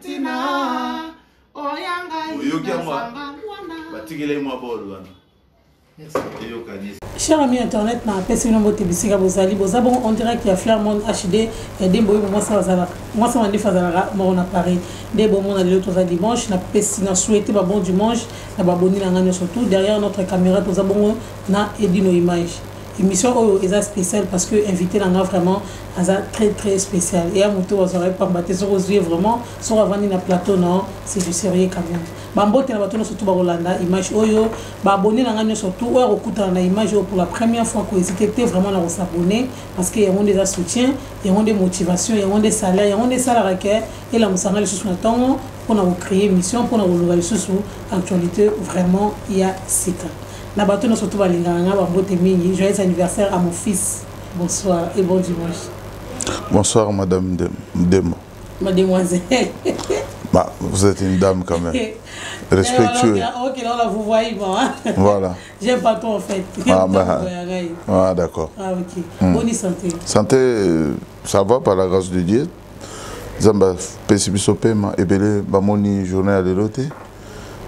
Tina Chers amis internet, on dirait qu'il y a Flairmont HD et des boys, moi ça m'a dit on a parlé des bons on a l'autre dimanche, on a souhaité bon dimanche, on a abonné surtout derrière notre caméra, nous avons aidé nos images. Émission est spéciale parce que invité là vraiment très très spécial et à mon tour vous aurez pas battu sur vraiment sur avant na plateau non c'est du sérieux quand même bambote na bato surtout ba Rolanda image oyo ba abonné na ngano surtout ou okuta na image pour la première fois que c'était vraiment na s'abonner parce que y a des soutien y a des motivations y a des salaires y a des salaires et la musanga les sous na temps pour na créer émission pour na les sous actualité vraiment il y a c'est na bato surtout ba linganga ba mbote mingi joyeux anniversaire à mon fils. Bonsoir et bon dimanche. Bonsoir madame Demo. Mademoiselle. Bah, vous êtes une dame quand même. Respectueuse. Ok, là vous voyez bon. Hein? Voilà. J'aime pas tout en fait. Ah d'accord. Ah ok. Bonne santé. Santé, ça va par la grâce de Dieu. Zamba pesibisopema ebele bamoni journée à l'éloté.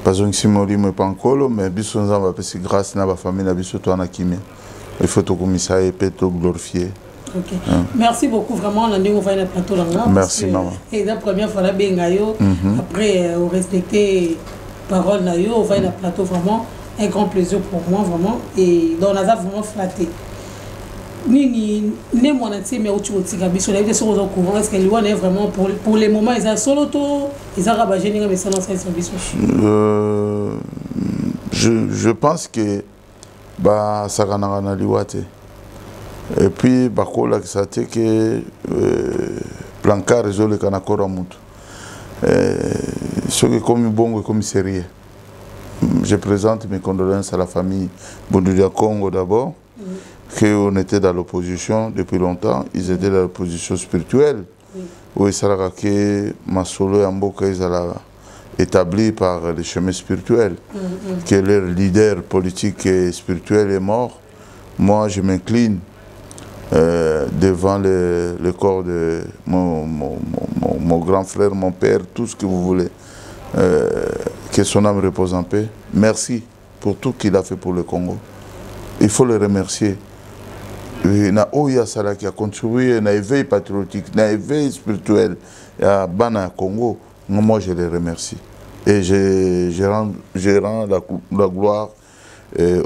Pas un simoli me pancolo mais biso nzamba pesi grâce na ba famille na biso to na kimia. Il faut tout commissaire et peut tout glorifier. Ok. Merci beaucoup vraiment on a dit on va aller plateau là. Merci maman. Et la première fois la bengayo après on respecter parole na yo on va aller plateau vraiment un grand plaisir pour moi vraiment et dans la vraiment flatté. Ni mon entier mais où tu vas tirer biso la vie sur au courant est-ce que lui on est vraiment pour les moments ils a solo to ils a rabagé ni mais ça dans service. Je pense que bah ça ganana liwate et puis bakola que ça te que plancar résoudre kanakora mutu ce qui comme bongo comme sérieux. Je présente mes condoléances à la famille Bondulia Congo d'abord qu'on était dans l'opposition depuis longtemps, ils étaient dans l'opposition spirituelle où ils s'arrêtent que Masolo et Amboka ils allaient établi par les chemins spirituels, que leur leader politique et spirituel est mort. Moi, je m'incline devant le corps de mon grand frère, mon père, tout ce que vous voulez. Que son âme repose en paix. Merci pour tout qu'il a fait pour le Congo. Il faut le remercier. Na Oya Sala qui a contribué à l'éveil patriotique, à l'éveil spirituel à Bana Congo. Moi, je les remercie. Et je rends la gloire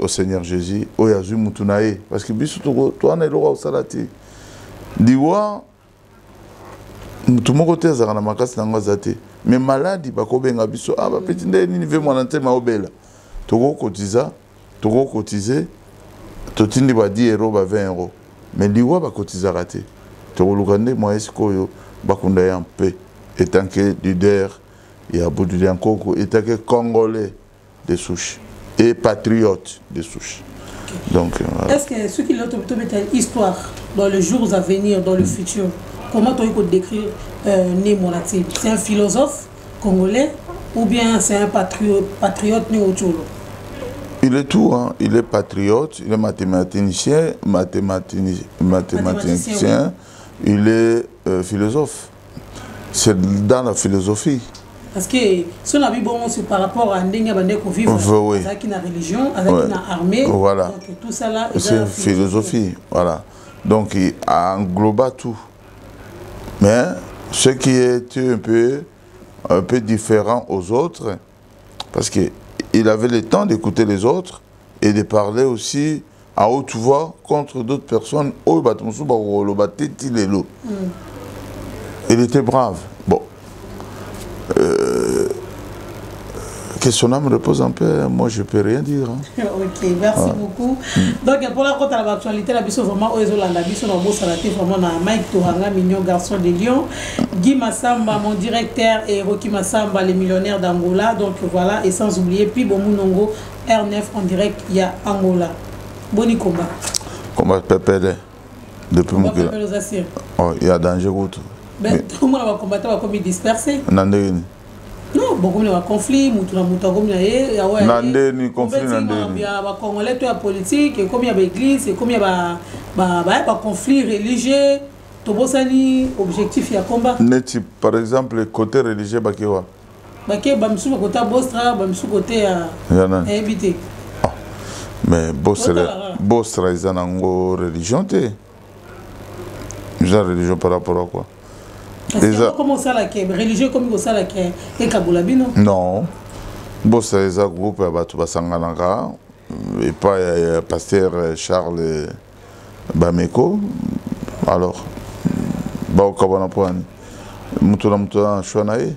au Seigneur Jésus. Oyazu Mutunae. Parce que biso toi na lora au salati. Diwa mutumo kote za na makasi na ngazate. Mais maladi bakobenga biso ba petit ndé ni ve mwana ntema obela. Toko kotiza, toko kotiser. Totindi ba 10 € ba 20 €. Mais diwa ba kotiza raté. Toko lukande moi eskoyo bakunda ya mpe étant que leader et à bout de Koko était que Congolais de souche et patriote de souche. Donc, est-ce que ce qui l'ont une histoire dans les jours à venir, dans le futur, comment tu peux décrire Némonati? C'est un philosophe congolais ou bien c'est un patriote néo-tcholo? Il est tout, hein. Il est patriote, il est mathématicien, oui. Il est philosophe. C'est dans la philosophie. Parce que si on a vu bon, c'est par rapport à Ndenge Bandeko vivre, avec la religion, avec la armée, voilà. Donc tout ça là, c'est une philosophie, voilà. Donc il engloba tout. Mais ce qui est un peu différent aux autres, parce qu'il avait le temps d'écouter les autres et de parler aussi à haute voix contre d'autres personnes. Il était brave. Bon. Que son âme repose en paix, moi je ne peux rien dire. Hein. Ok, merci beaucoup. Donc pour la côte à l'actualité, la biso vraiment la biso na bossa la vraiment na Mike Tohanga mignon garçon de Lyon, Guy Massamba mon directeur et Rocky Massamba les millionnaires d'Angola. Donc voilà et sans oublier puis Bomunongo R9 en direct il y a Angola. Boni combat. Combat PPD depuis mon cœur. Oh, il y a danger route. Ben tout le monde va combattre va comme dispersé. Nandeni. Non, beaucoup de conflits, mutu na mutu comme na ye, ya ouais. Nandeni conflit nandeni. Ya ba congolais to ya politique, et comme il y a l'église, et comme il y a ba conflits religieux, tobosani objectif ya combat neti par exemple côté religieux bakewa bake bamisusu côté Bostra bamisusu côté ya ebité mais Bostra ils en ont religion te ils ont religion par rapport à quoi comment ça la ke religieux comme ça la ke et Kabula bino non Bostra ils ont groupe ya batu basanganaka et pas pasteur Charles Bameko alors bakabona point mutuna shwanae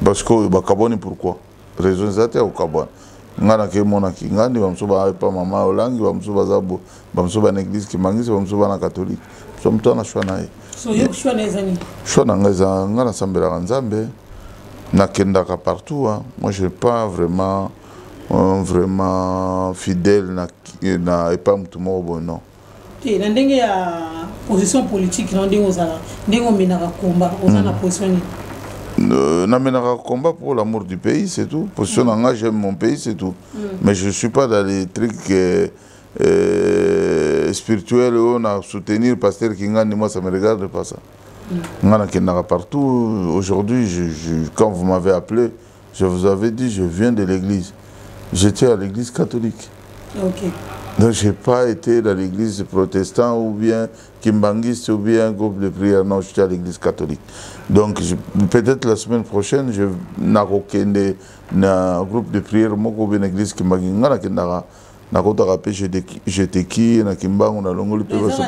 parce que bakaboni pourquoi raison zate au kabona ngana ke mona ki ngani bamsuba pa mama olangi bamsuba zabo bamsuba na église ki mangisi bamsuba na catholique so mutuna shwanae so yo shwana ezani shwana ngaza ngana sambela nzambe na kendaka partout hein. Moi je suis pas vraiment fidèle na epa mutu moko bon non na ndenge ya position politique na ndenge ozala ndenge omenaka combat oza na position ni n'amenera combat pour l'amour du pays, c'est tout. Position en j'aime mon pays, c'est tout. Mais je ne suis pas dans les trucs spirituels où on a soutenir pasteur Kingan, moi ça me regarde pas ça. On a partout. Aujourd'hui, quand vous m'avez appelé, je vous avais dit, je viens de l'église. J'étais à l'église catholique. Ok. Donc je n'ai pas été dans l'église protestante ou bien kimbangiste ou bien groupe de prière. Non, j'étais à l'église catholique. Donc peut-être la semaine prochaine, je n'ai aucun groupe de prière, moi ou bien l'église kimbangiste. J'étais qui, na kimbangu na longoli pe baso.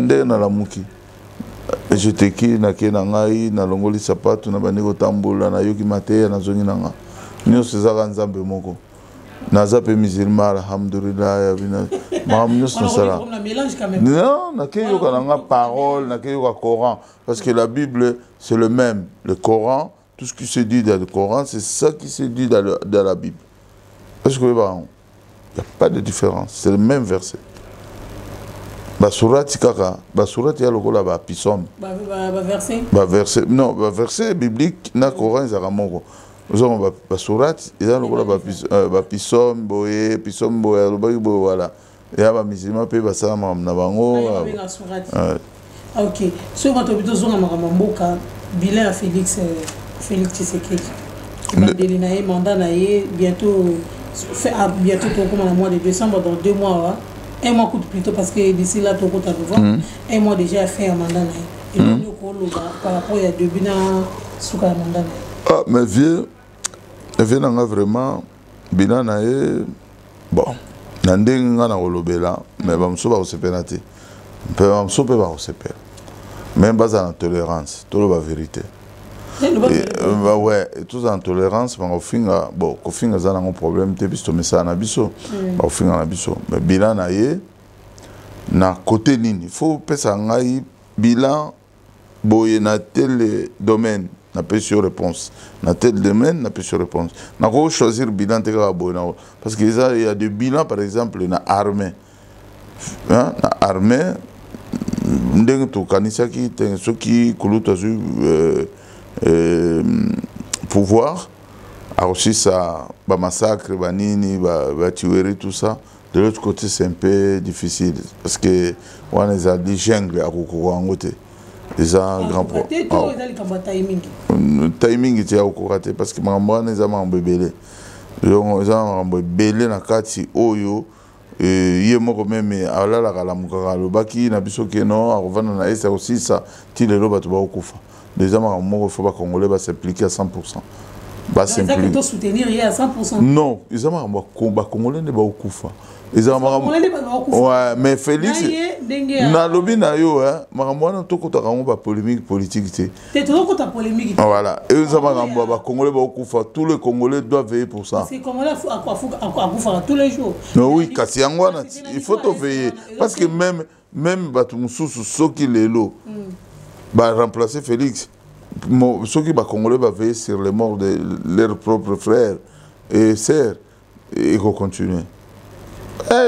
Ndé na la muki. J'étais qui na kenangai na longoli sapatu na baniko tambola na yoki mateya na zongi nanga. Nyo sezaka nzambe moko. Naza pe musulman alhamdulillah ya bina mamnyo sala. Non, na ke yoka nanga parole, na ke yoka Coran parce que la Bible c'est le même, le Coran, tout ce qui se dit dans le Coran, c'est ça qui se dit dans la Bible. Parce que il n'y a pas de différence, c'est le même verset. Basurati kaka, basurati ya lokola ba pisom. Ba verset. Non, ba verset biblique na Coran zaramoko. Nous avons basurati, il y a lokola ba pisom boye, voilà. Il y a ba musulman pe ba sama na bango. OK. So bato bito zonga makamboka bilan à Félix Tshisekedi. Madelinae mandat nae bientôt bientôt comme le mois de décembre, dans 2 mois, un mois coûte plutôt parce que d'ici là, tout compte à novembre, un mois déjà fait un mandat. Et nous, par rapport à début sous le mandat. Ah, mais vieux, on a vraiment bilan bon, nandinga na olobela, mais bamso ba osepelate. Bamso pe ba osepela. Même base en tolérance, tout la vérité. Ouais, tous en tolérance, mais au final, bon, au final, ça a un problème, tu as mis ça en abisso, au final, en abisso. Mais bilan, na côté nini, il faut penser à un bilan, boye na tel domaine, na pas sur réponse, na tel domaine, na pas sur réponse. Na quoi choisir bilan, tu as boye na, parce qu'il y a des bilans, par exemple, na armée, hein, na armée, ndeng tu kanisaki, ceux qui kuluta pouvoir, aussi ça, bah massacre, bah nini, bah tuerie, tout ça. De l'autre côté, c'est un peu difficile parce que on les a dit jungle à Koukourangouté. Les a grand problème. Timing était à Koukourangouté parce que maman les a m'embébélé. Donc ils ont embébélé na kati oyo. Et moi même à la galamukara le baki na biso keno à revendre na esa aussi ça. Tile lo batu ba okufa. Les hommes il faut pas congolais va s'impliquer à 100%. Bah s'impliquer. Soutenir à 100%. Non, les hommes congolais ne va au kufa. Les hommes ouais, mais Félix na lobby na yo hein, maramwana to kota ba polémique politique té. Té to kota polémique. Voilà, et les hommes ba congolais va au kufa, tous les congolais doivent veiller pour ça. C'est congolais à kufa tous les jours. Non oui, kasi yangwana il faut te veiller parce que même batu mususu soki lelo. Bah, remplacer Félix. Ceux qui Congolais va veiller sur les morts de leurs propres frères et sœurs et qu'on continue.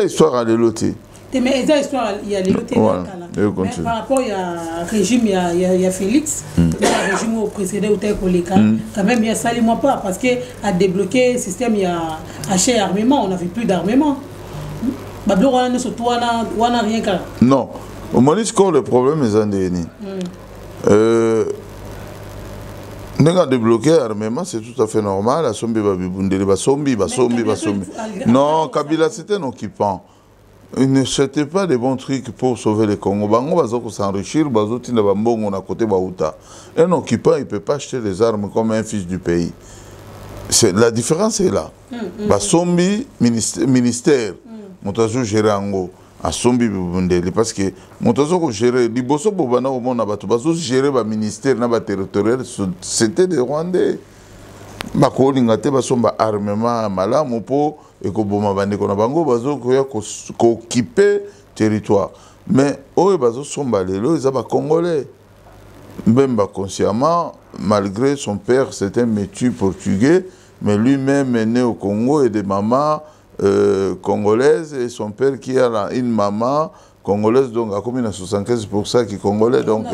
Histoire à l'éloté. Mais histoire il y a l'éloté. Par rapport à régime, il y a Félix, le régime au précédent au tel quand même il y a ça les mois pas parce que à débloquer le système il y a acheté armement, on n'avait plus d'armement. Bablo on a rien qu'à. Non. Au Monisco, le problème est endéni. N'est débloqué armement, c'est tout à fait normal. La sombi non, Kabila c'était un occupant. Il ne cherchait pas des bons trucs pour sauver le Congo. Bango bazoko s'enrichir, bazoti na bambongo na côté Baouta. Un occupant, il ne peut pas acheter des armes comme un fils du pays. La différence est là. Basombi ministère, motazo gérer ango. Asombi bundeli parce que motazo gérer liboso bobana au monde abatu bazo gérer ba ministère na ba territorial c'était des Rwandais. Bako lingate basomba armement malamu po ekoboma bandeko na bango bazo koya ko occuper territoire. Mais oyo bazo somba lelo ils ba congolais. Mbemba consciemment malgré son père c'est un métis portugais mais lui-même est né au Congo et de maman congolaise et son père qui a une maman congolaise donc a commis 75% qui est congolais donc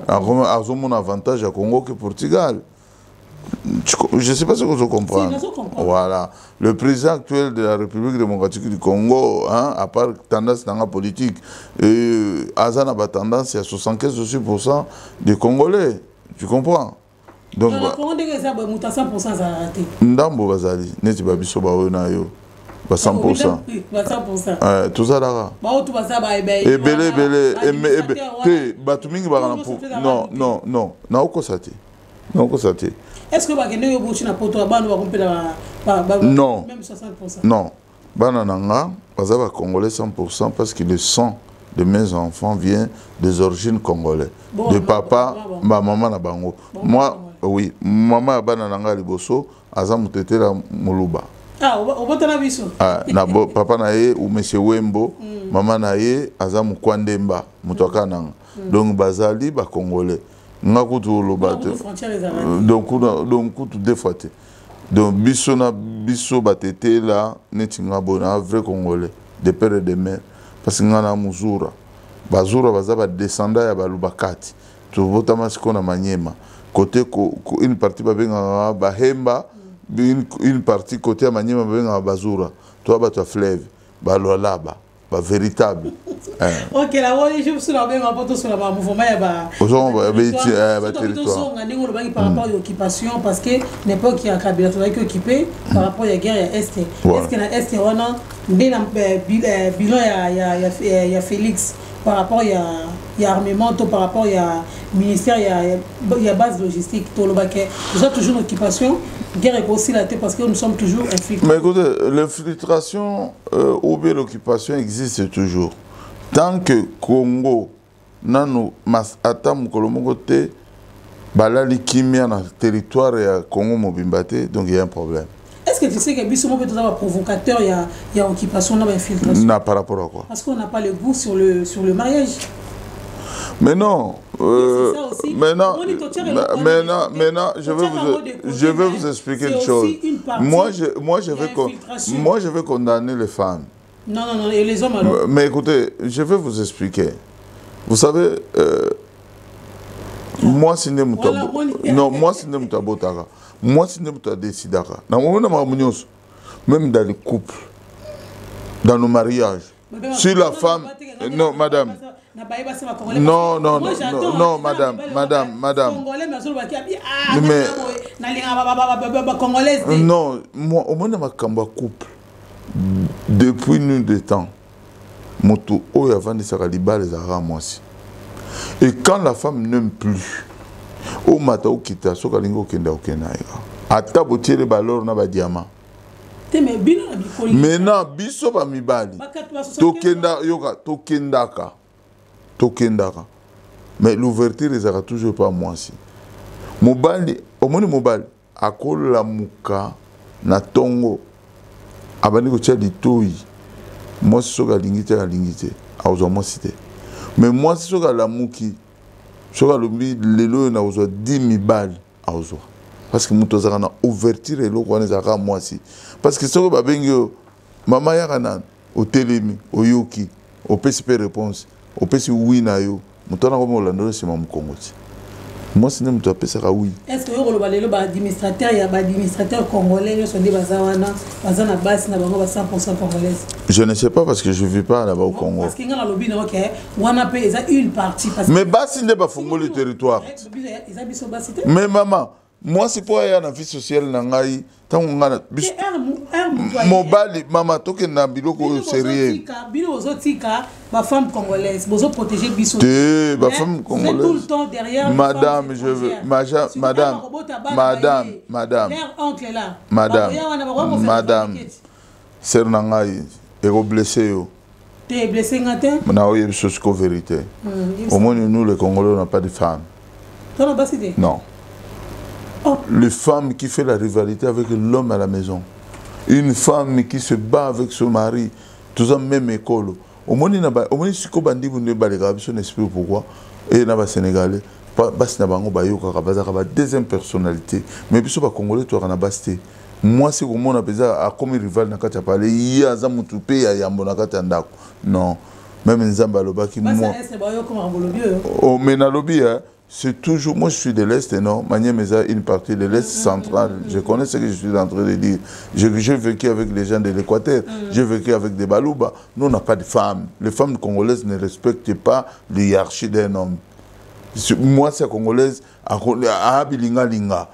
a un avantage à Congo que Portugal. Je ne sais pas ce que vous comprenez. Voilà. Le président actuel de la République démocratique du Congo, hein, à part tendance dans la politique, Azan a tendance à 75% des Congolais. Tu comprends? Donc, Ndambo Bazali, Neti Babiso Baonayo. 100%. Tout ça là. Non, non, non. Non, est-ce que non, même 60%? Non. Banananga, Bazaba Congolais 100% parce que le sang de mes enfants vient des origines congolais. De papa, ma maman na bango. Moi, oui, maman Banananga Liboso, Azam Tete la Moluba. Ah, papa na ye ou monsieur Wembo, maman na ye Azam Kwandemba, Mutoka nanga. Donc Bazali ba Congolais. Donc tout défaité. Donc biso batete là netinga bona vrai Congolais de père et de mère parce que ngana muzura bazura bazaba descendant ya balubakati to votama sikona manyema côté une partie babenga bahemba une partie côté ya manyema babenga bazura to ba to fleuve balolaba ba véritable. Ok, là je me suis là bien rapporté sur la mouvement ya ba territoire par rapport à l'occupation parce que n'importe qui a Kabila qui est occupé par rapport à la guerre à est. Est-ce que na est on a bilan ya Félix par rapport à armement par rapport à ministère il y a base logistique tout le baquet déjà toujours une occupation guerre est aussi la tête parce que nous sommes toujours infiltrés. Mais écoutez, l'infiltration ou bien l'occupation existe toujours. Tant que Congo nanu mas atam kolomogote balali kimia na territoire ya Congo mobimbate donc il y a un problème. Est-ce que tu sais que Bissomo peut être un provocateur il y a occupation dans l'infiltration? Non, par rapport à quoi? Parce qu'on n'a pas le goût sur le mariage. Mais non, maintenant, je vais vous expliquer une chose. Moi, je vais condamner les femmes. Non, et les hommes alors? Mais écoutez, je vais vous expliquer. Vous savez, moi, si non, moi, si non, moi, si non, même dans les couples, dans nos mariages, si la femme, non, madame. Non, madame. Non, moi, au moins, dans couple, depuis nous de temps, moto oyo avant de s'arriver les arabes moi aussi. Et quand la femme n'aime plus, au matin au kita, so kalingo kenda okena ira. Ata botiere balor na ba diamant. Maintenant biso ba mibali. Tokenda yoka tokendaka. Mais l'ouverture ils aura toujours pas moi aussi. Mobali, au moins mobali akola muka na tongo. Abani ko tia ditoi. Moi si soka lingite azo moi cité. Mais moi si soka la muki soka lobi lelo na ozo 10 000 balles azo. Parce que muto zaka na ouverture et loko wana zaka moi si. Parce que soka babengi mama yaka na o telemi o yoki o PCP réponse o pesi oui na yo muto na ko molando sima mukongoti. Moi, c'est même toi, ça oui. Est-ce que vous avez administrateur, il y a des administrateurs congolais, ils sont des bazana base, 100% congolais. Je ne sais pas parce que je ne vis pas là-bas au Congo. Parce qu'il y a un lobby, on a une partie. Mais basi n'est pas fongo le territoire. Mais maman, moi c'est pour aller à la vie sociale nangai. Tant on a mobile, maman, toi qui n'as biloko sérieux. Ma femme congolaise, vous protéger Bissot. Ma femme congolaise. Tout le temps derrière. Madame, je veux. Madame. Sœur Nangai, est blessé. Tu es blessé, Ngatin? Non, il y a une chose que vérité. Au moins, nous, les Congolais, on n'a pas de femmes. Non. Les femmes qui font la rivalité avec l'homme à la maison. Une femme qui se bat avec son mari. Tous en même école. Au moins, il y a un esprit pourquoi. Et il y a un Sénégalais. Deuxième personnalité. Mais puis, les Congolais, tu as un basté. Moi, c'est comme on a besoin comme rival na kati parler il y a za mutupe ya yambo na kati ndako. Non. Même nzamba loba qui moi. Oh mais na lobby c'est toujours moi je suis de l'est non, Maniameza une partie de l'est central. Je connais ce que je suis en train de dire. J'ai vécu avec les gens de l'Équateur, j'ai vécu avec des Balouba. Nous on n'a pas de femmes. Les femmes congolaises ne respectent pas l'hiérarchie d'un homme. Moi c'est congolaise à bilinga linga.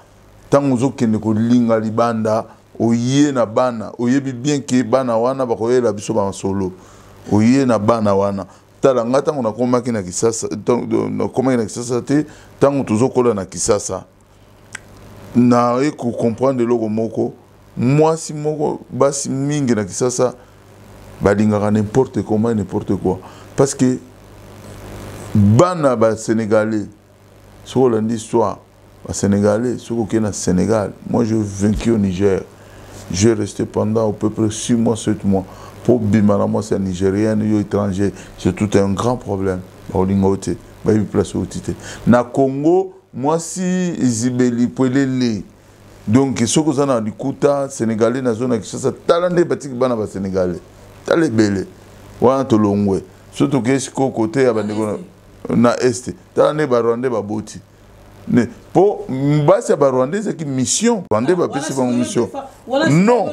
Tant que vous avez linga libanda, oye na bana, oye bien que bana wana bakoye la biso ba solo. Oye na bana wana. Talanga tant on a combattu na kisasa, comment na kisasa te, tant que vous avez na kisasa. Na eko comprendre logo moko. Moi si moko basi mingi na kisasa, balinga n'importe comment n'importe quoi. Parce que bana ba sénégalais, sur l'histoire. Sénégalais, ceux qui sont au Sénégal, moi j'ai vaincu au Niger. J'ai resté pendant à peu près 6 mois, 7 mois. Pour Bimala, moi c'est un Nigérien, un étranger, c'est tout un grand problème. Na Congo, moi si Isibeli Pouelele, donc ceux qui sont dans Likuta, Sénégalais, dans la zone qui sont talendés, batik bana ba Sénégalais, talebele, wana tolongwe. Surtout que ce côté na Est, talendés ba Rwandais ba Boti. Pour Mbassi Rwandais, c'est une mission. Rwandais va passer une mission. Non.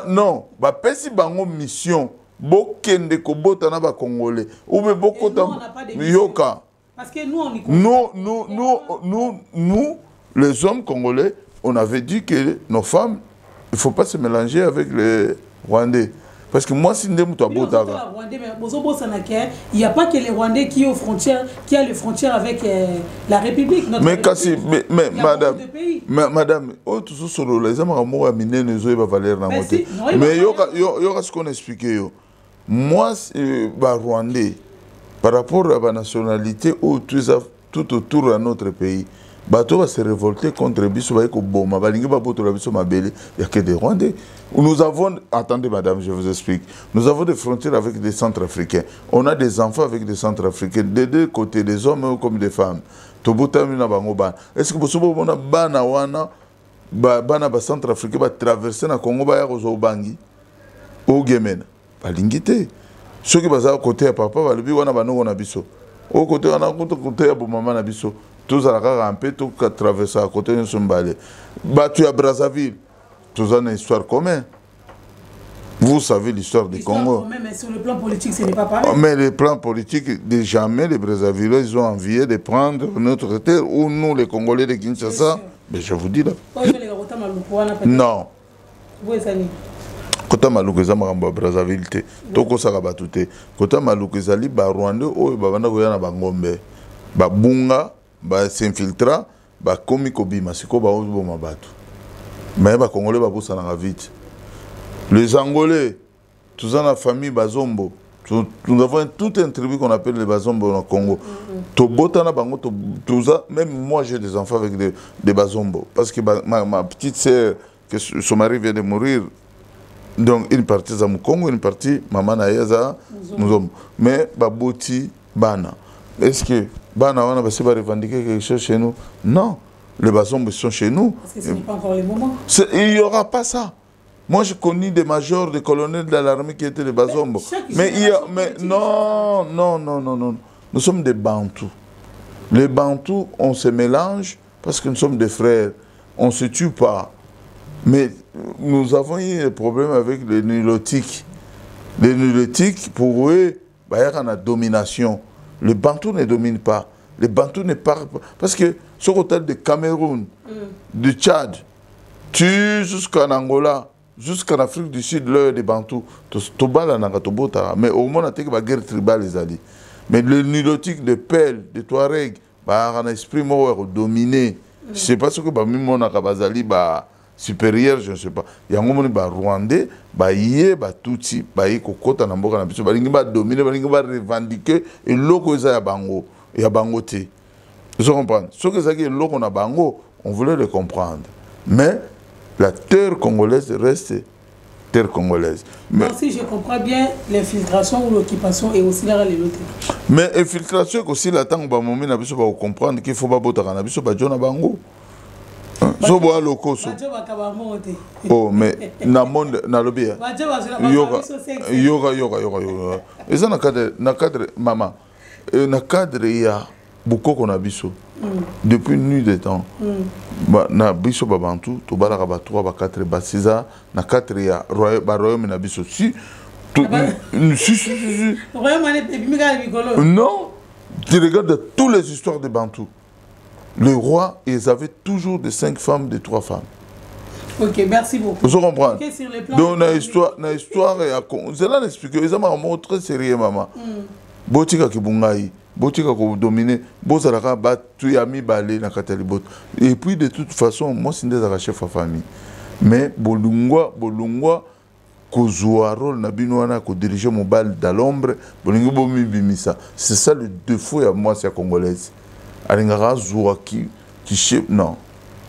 Non. Va passer une mission. Bokende kobota na ba Congolais. Ou be bokota yoka. Parce que nous on nous, les hommes congolais, on avait dit que nos femmes, il ne faut pas se mélanger avec les Rwandais. Parce que moi, si je suis à Botaga. Il n'y a pas que les Rwandais qui ont les frontières avec la République. Mais madame, tout ça sur les hommes à miner les eaux et valer la montée. Mais il y a ce qu'on explique. Moi, Rwandais, par rapport à la nationalité, tout autour de notre pays, Bato va se révolter contre Bissou Boma, il n'y a que des Rwandais. Nous avons, attendez madame, je vous explique. Nous avons des frontières avec des Centrafricains. On a des enfants avec des Centrafricains, des deux côtés, des hommes comme des femmes. Est-ce que vous savez que bana wana bana ba Centrafricain va traverser na Congo ba yakozo bangi au Guémen. Ba lingité. Ceux qui baza côté à papa va lebi wana banongo na biso. Au côté wana côté à maman na biso. Tous à la rampe, tous à traverser à côté de Sombalé. Battu à Brazzaville, tous ont une histoire commune. Vous savez l'histoire du Congo. Mais sur le plan politique, ce n'est pas pareil. Mais le plan politique, jamais les Brazzavillais, ils ont envie de prendre notre terre, ou nous, les Congolais de Kinshasa. Mais je vous dis là. Non. Kota maluku eza makambo Brazzaville te. Toko saka batu te. Kota maluku ezali ba Rwanda oyo babanda koya na bangombe. Ba bunga ba s'infiltra ba komi kobima siko ba ozboma bato mais ba congolais ba bosana vite les angolais tous en la famille bazombo nous avons tout un tribu qu'on appelle les bazombo au Congo to botana bango même moi j'ai des enfants avec des bazombo parce que ma petite sœur que son mari vient de mourir donc une partie za Congo une partie maman na yaza muzombo mais ba boti bana. Est-ce que Bana va revendiquer quelque chose chez nous? Non. Les bazombo sont chez nous. Parce que ce n'est pas encore le moment. Il n'y aura pas ça. Moi, je connais des majors, des colonels de l'armée qui étaient les bazombo. Mais non. Nous sommes des Bantous. Les Bantous, on se mélange parce que nous sommes des frères. On ne se tue pas. Mais nous avons eu des problèmes avec les Nilotiques. Les Nilotiques, pour eux, il y a une domination. Les Bantous ne dominent pas. Les Bantous ne parlent pas. Parce que sur le côté de Cameroun, du Tchad, jusqu'en Angola, jusqu'en Afrique du Sud, l'heure des Bantous, mais au moins, il y a une guerre tribale. Mais les Nilotiques, les Pels, les Touaregs, il y a un esprit dominé. Je ne sais pas ce que Bazali supérieur, je ne sais pas. Il y a un moment Rwandais, il y a Tutsi, il y a Kokota, il y a dominer, il y a revendiquer, et l'eau il y a Bango. Il y a Bango. Vous comprenez? Ce que c'est que l'eau qu'on a Bango, on voulait le comprendre. Mais la terre congolaise reste terre congolaise. Mais si je comprends bien, l'infiltration ou l'occupation est aussi là les lotis. Mais l'infiltration aussi la temps où moment on comprendre qu'il faut pas botter en abisso ba jona bango. So boa loko so. Oh mais na monde na lobby. Yoga. Et ça na cadre maman. Na cadre il y a beaucoup qu'on a biso. Depuis nuit des temps. Na biso ba bantu to bala ba 3 ba 4 ba 6 ans na 4 ya royaume na biso si. Non, tu regardes toutes les histoires de Bantou. Les rois, ils avaient toujours de 5 femmes, de 3 femmes. Ok, merci beaucoup. Vous comprenez? Okay, sur le plan donc, la histoire, c'est là l'expliquer. Ils ont montré sérieux, maman. Botika ki bungai, botika ko dominer, bozalaka batu yami balé na katalibot. Et puis de toute façon, moi c'est des chef de famille. Mais bolungwa Kozouarol na binouana ko diriger mon bal dans l'ombre, bolingo bomi bimisa. C'est ça le défaut à moi c'est congolaise. Alingara zouaki qui chef non.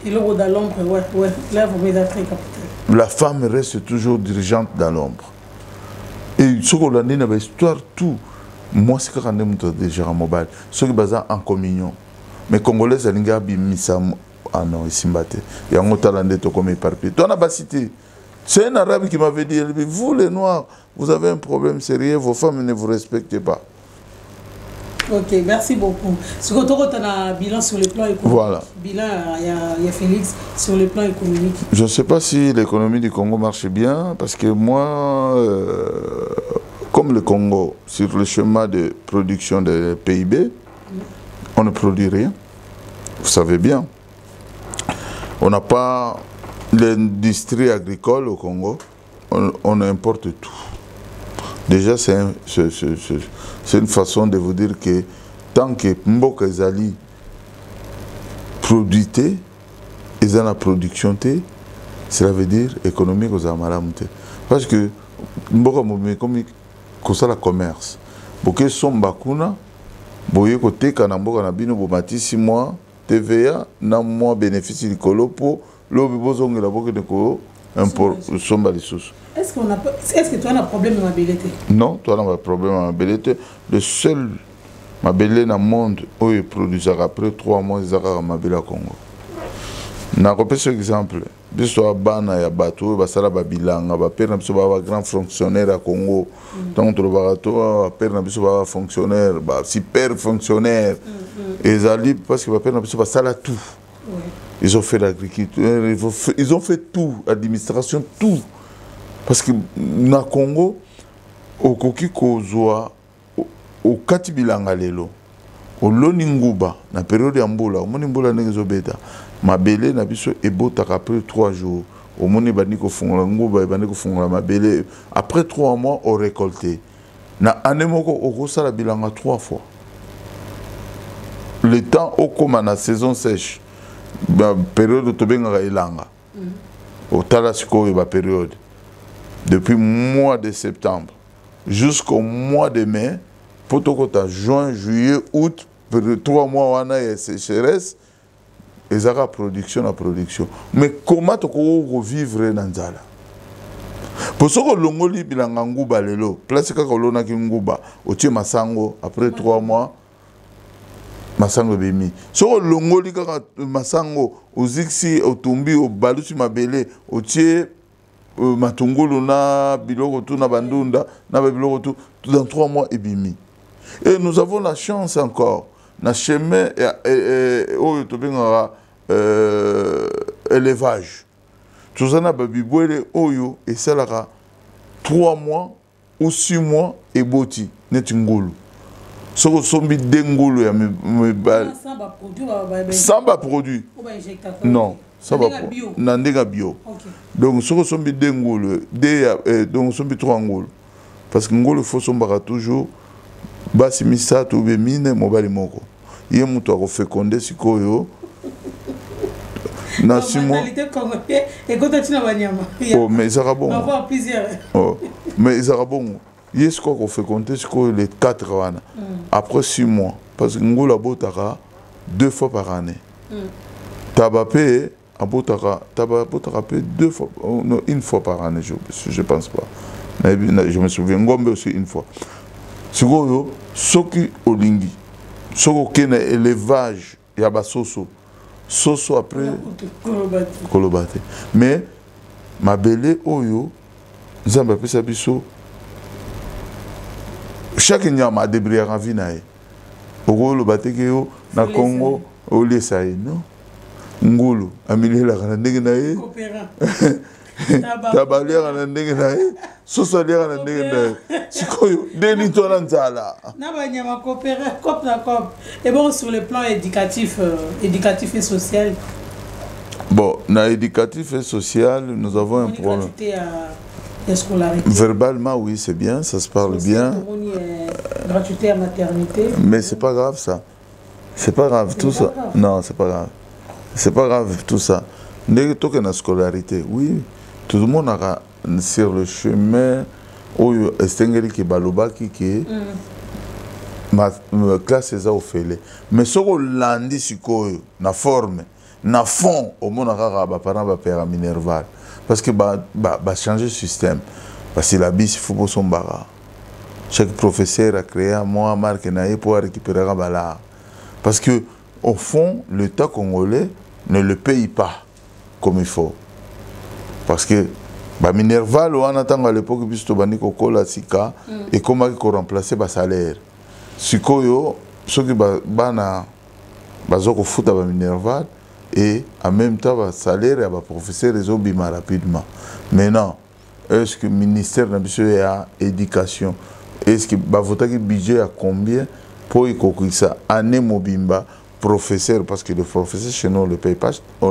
Et le dans l'ombre ouais, là vous mettez très capital. La femme reste toujours dirigeante dans l'ombre. Et ce qu'on a dit dans l'histoire tout, moi c'est quand même déjà mon bal, ce qui basa en communion. Mais congolaise alinga bimisa ah non ici mbate. Il y a un autre talent de comme éparpillé. Toi on a pas cité. C'est un arabe qui m'avait dit, vous les noirs, vous avez un problème sérieux, vos femmes ne vous respectent pas. Ok, merci beaucoup. Ce que tu as un bilan sur le plan économique. Voilà. Bilan, il y a Félix sur le plan économique. Je ne sais pas si l'économie du Congo marche bien, parce que moi, comme le Congo, sur le chemin de production de PIB, on ne produit rien. Vous savez bien. On n'a pas l'industrie agricole au Congo, on importe tout. Déjà, c'est une façon de vous dire que tant que Mboka Zali produit, ils ont la production, cela veut dire économique aux Amaramte. Parce que Mboka Moumi, comme ça, le commerce. Boké Sombakuna, Boye Kote Kanamboka Nabino Bomati 6 mois, TVA, na mois bénéfice du Colopo. Est-ce que tu as un problème de mobilité? Non, tu as un problème de mobilité. Le seul mobilité dans le monde où il produit après 3 mois, ils ont mobilité au Congo. Je vais un exemple. Si tu as un bateau, tu as un bilan, tu as un grand fonctionnaire au Congo. Donc, tu as un fonctionnaire, super fonctionnaire. Et ils ont parce que tu as tout. Ils ont fait l'agriculture, ils ont fait tout, l'administration, tout. Parce que dans le Congo, au Koki Kozoa, au Katibilanga Lelo, au Loninguba, dans la période de Mbola, au Monimbola Negezobeta, ma belle n'a pas été beau après 3 jours. Au Monibaniko Fonganguba, Baniko Fonga, ma belle, après 3 mois, on récolté. Na Anemoko, au Rosa Bilanga 3 fois. Le temps au Koma, la saison sèche. La période de Tobenga Ilanga. Au Talasiko, la période. Depuis le mois de septembre jusqu'au mois de mai, pour juin, juillet, août, 3 mois, on a une sécheresse, et ça a production à production. Mais comment tu peux vivre dans ça? Pour ce que l'ongoli bilanga nguba lelo, place que l'on ki nguba, au tie masango après 3 mois. Masango bemi. So longoli kaka masango oziksi otumbi obalusi mabele otie matungulu na biloko tout na bandunda na biloko tout dans 3 mois ebimi. Et nous avons la chance encore na chemin oyo tobengaka élevage tozana babibwele oyo esalaka 3 mois ou 6 mois eboti neti ngulu soko sombi de ngulu ya mibale sans ba produit non ça va na ndenga bio donc soko sombi de ngulu donc sombi 3 ngulu parce que ngulu faut sombaka toujours basi misato be mine mobali moko ye mutu akofekonde sikoyo na 6 mois oh mais ça va bon oh mais ça va bon yes quoi qu'on fait compter sikoyo les 4 wana après 6 mois parce que ngula botaka 2 fois par année tabapé abotaka tabapotaka 2 fois non 1 fois par année je pense pas je me souviens ngombe aussi 1 fois sikoyo soki olingi soko kena élevage ya basoso soso après kolobate mais mabele oyo nzambe apesa biso chaque nyama adébrouillera en vie na ye okolobate ke yo na Congo olesa ye non ngulu amilelaka na ndenge na ye tabalera na ndenge na ye soso alera na ndenge na ye sikoyo ndeni tona nzala na banyama coopérer cop na cop et bon sur le plan éducatif et social bon na éducatif et social nous avons un problème verbalement oui c'est bien ça se parle bien gratuité à maternité mais c'est pas grave ça c'est pas grave tout ça non c'est pas grave c'est pas grave tout ça ndenge toke na scolarité oui tout le monde a sur le chemin où estengeli ki balobaki ki ma classe eza ofele mais soko landi sikoyo na forme na fond au monde kaka ba parents ba père minerval parce que ba changer système parce que la bis faut pour son bara chaque professeur a créé un mois marque naé pour récupérer bala parce que au fond l'État congolais ne le paye pas comme il faut parce que ba minerval on attend à l'époque bisto bani kokola sika et comment ko remplacer ba salaire sikoyo soki bana bazoko futa ba minerval et en même temps ba salaire ya ba professeur les obima rapidement maintenant est-ce que ministère na biso ya éducation est-ce que ba votaki budget à combien pour ikokisa année mobimba professeur parce que le professeur chez nous on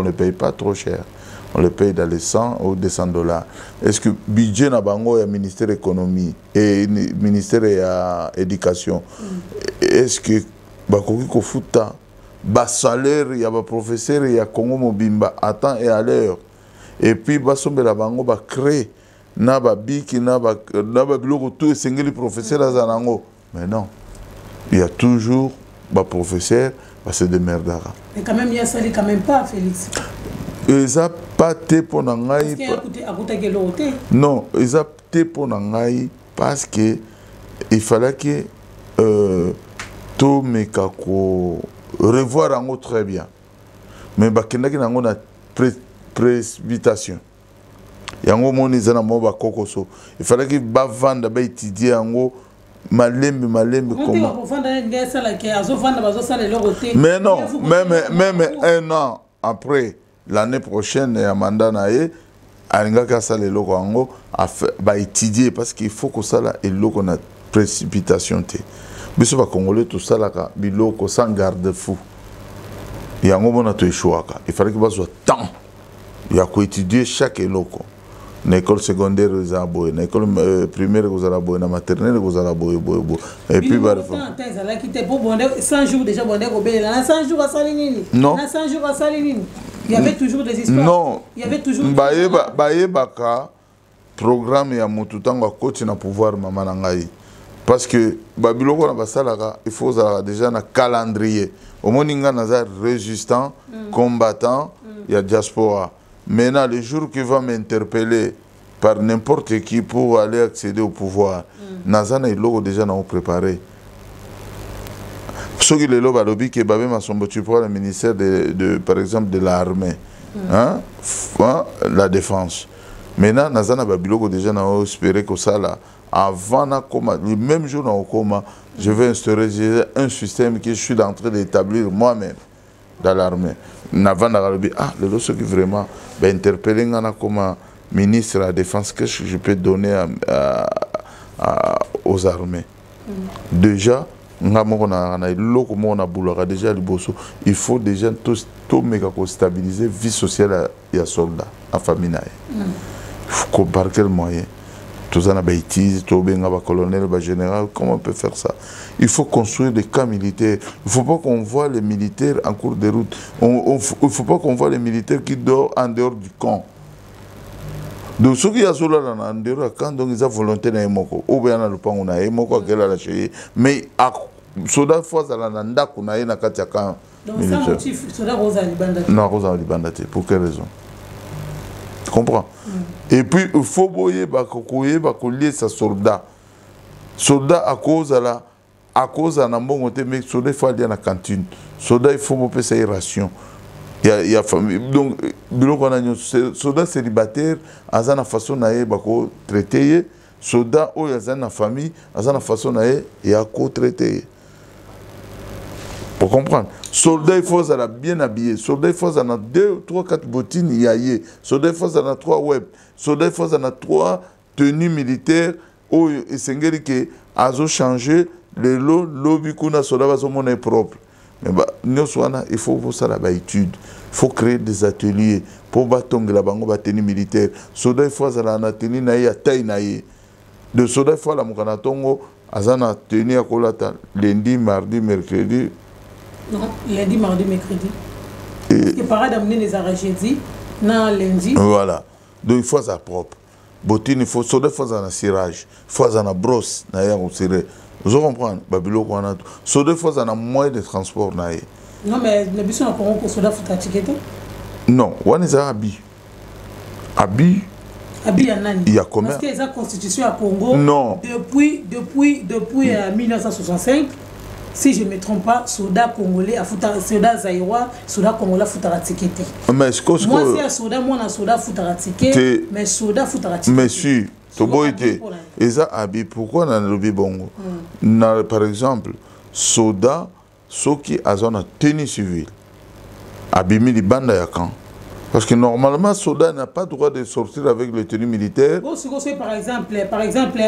le paye pas trop cher. On le paye dans les 100 ou 200 $. Est-ce que budget na bango ya ministère économie et ministère ya éducation est-ce que bakoki ko futa ba salaire ya ba professeur ya Congo mobimba à temps et à l'heure et puis ba sombela bango ba créer na ba biki na ba biloko tout esengeli professeur azanango mais non il y a toujours ba professeur ba se démerdara mais quand même il y a ça quand même pas Félix ils a pas été pour nangai non ils a été pour nangai parce que il fallait que tout me kako revoir en très bien mais bakenda ki nango na précipitation yango moni zana mo ba kokoso il fallait que ba vanda ba étudier yango malembe comment mais non même 1 an après l'année prochaine ya mandat nae alinga ka sala eloko yango ba étudier parce qu'il faut que ça là eloko na précipitation te biso ba congolais tout ça là ka biloko sans garde-fou yango mona to échouaka il fallait que baso temps ya ko étudier chaque eloko na école secondaire za boy na école primaire za la boy na maternelle za la boy et puis ba la quitter pour bonde 100 jours déjà bonde ko belela na 100 jours à salinini na 100 jours à salinini il y avait toujours des histoires non il y avait toujours baka programme ya mutu tango akoti na pouvoir mama na ngai parce que babiloko na basalaka il faut déjà na calendrier au moninga na résistant combattant il y a diaspora. Maintenant, le jour qui va m'interpeller par n'importe qui pour aller accéder au pouvoir, Nazana et Logo déjà nous préparé. Ce qui est le lobby qui est babé ma sombre tu prends le ministère par exemple de l'armée, hein, la défense. Maintenant, Nazana Babiloko déjà n'a espéré que ça là, avant le même jour dans Okoma, je vais instaurer un système que je suis en train d'établir moi-même dans l'armée. Navan Nagalobi, le ceux qui vraiment interpeller comme ministre de la Défense, qu'est-ce que je peux donner aux armées? Déjà, il faut déjà tout stabiliser la vie sociale des soldats, la famille. Par quel moyen? Tous les bêtises, tous les colonels, les généraux, comment on peut faire ça? Il faut construire des camps militaires. Il ne faut pas qu'on voit les militaires en cours de route. Il ne faut pas qu'on voit les militaires qui dorment en dehors du camp. Donc, ceux qui sont là en dehors du camp, ils ont volonté de moko. Ou bien le pan on a moko qu'elle a lâché. Mais soda fois à la nanda qu'on a na katia camp. Donc ça motif soda Rosa Libanda. Non, Rosa Libanda. Pour quelle raison? Tu comprends? Et puis il faut boyer lier sa soldat. Soldat à cause de la bon mais soldat il faut aller à la cantine. Soldat il faut payer ses rations. Il y a famille. Donc soldat célibataire à une façon d'aller traiter. Soldat où il y a une famille à une façon d'aller et à co-traiter. Pour comprendre. Soldat, il faut être bien habillé. Soldat, il faut être 2, 3, 4 bottines yaye. Soldat, il faut être 3 web. Soldat, il faut être 3 tenues militaires. Où il s'engage que azo changer le lobby kuna soldat va son propre. Mais il faut ça la étude. Il faut créer des ateliers pour battre la bango tenue militaire. Soldat, il faut être en tenue naye à taille naye. De soldat, il faut la mukanatongo azana tenue à kolata lundi, mardi, mercredi. Non, lundi, mardi, mercredi. Parce que parade d'amener les arrachés non lundi. Voilà. Donc il faut ça propre. Bottine, il faut ça un cirage. Il faut ça brosse. Vous comprenez? Babylone, on a tout. Ça il faut un moyen de transport. Non, mais les bus sont pour soda faut t'acheter. Non, on est à Abi. Abi. Abi Yanani. Il y a combien? Parce qu'il y a la constitution à Congo. Non. Depuis 1965. Si je ne me trompe pas, soda congolais, soda zaïrois, soda congolais foutara tiqueté. Mais ce que moi c'est un soda, moi un soda foutara tiqueté, mais soda foutara tiqueté. Monsieur, tu vois été. Et ça abi pourquoi dans le bibongo? Par exemple, soda, ceux qui a zone tenue civile, abimi li banda ya camp. Parce que normalement, Soda n'a pas le droit de sortir avec le tenue militaire. Par exemple,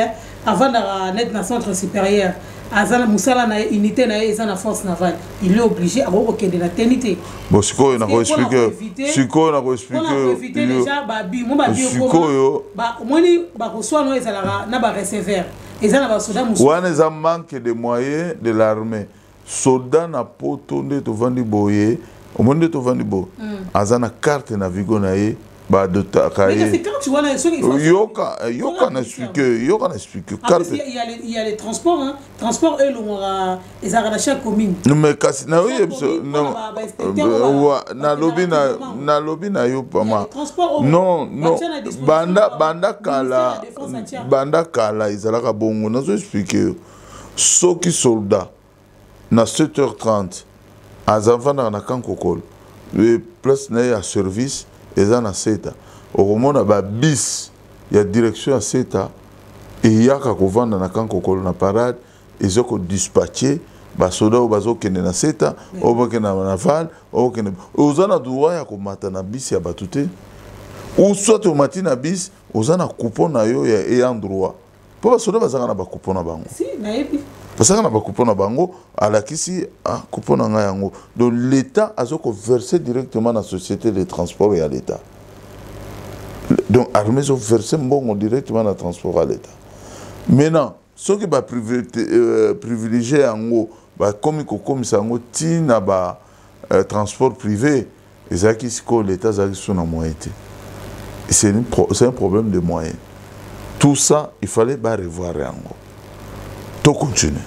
avant d'être dans le centre supérieur, Azana Moussala na unité na la force navale, il est obligé à avoir la tenue. Bon, ce qu'on a expliqué, ce qu'on a expliqué, déjà, on manque de moyens de l'armée. Soda n'a pas tourné devant du boyer. Au monde de Tovanibo, Azana carte navigo nae, bah de Takaye. Mais c'est quand tu vois là, Yoka n'explique. Il y a les transports, hein. Transport eux les arrachés commune. Non mais kasi na oui non. Na lobby na yo pas ma. Non banda kala izalaka bongo na zo expliquer. Soki soldat na 7h30 les enfants dans le camp Kokol, les places à service, ils sont à Seta. Au moment où il y a bis, il y a direction à Seta, et il y a des gens dans le camp Kokol, na parade, ils ont dispatché, les soldats ont été à Seta, ils ont été à Naval, ils ont été à droit, ils ont été à bis, ou soit au matin à bis, ils ont été à coupon et en droit. Pourquoi les soldats ont été à coupon à bango? Si, parce que na coupon na bango ala kisi coupon na yango donc l'état a versé directement dans la société de transport et à l'état donc armée ont versé bon directement dans le transport à l'état maintenant ceux qui va privilégier yango ba comme ça yango tina ba transport privé ezaki siko l'état zaki sur na moyen c'est un problème de moyens tout ça il fallait ba revoir yango. Tout continue.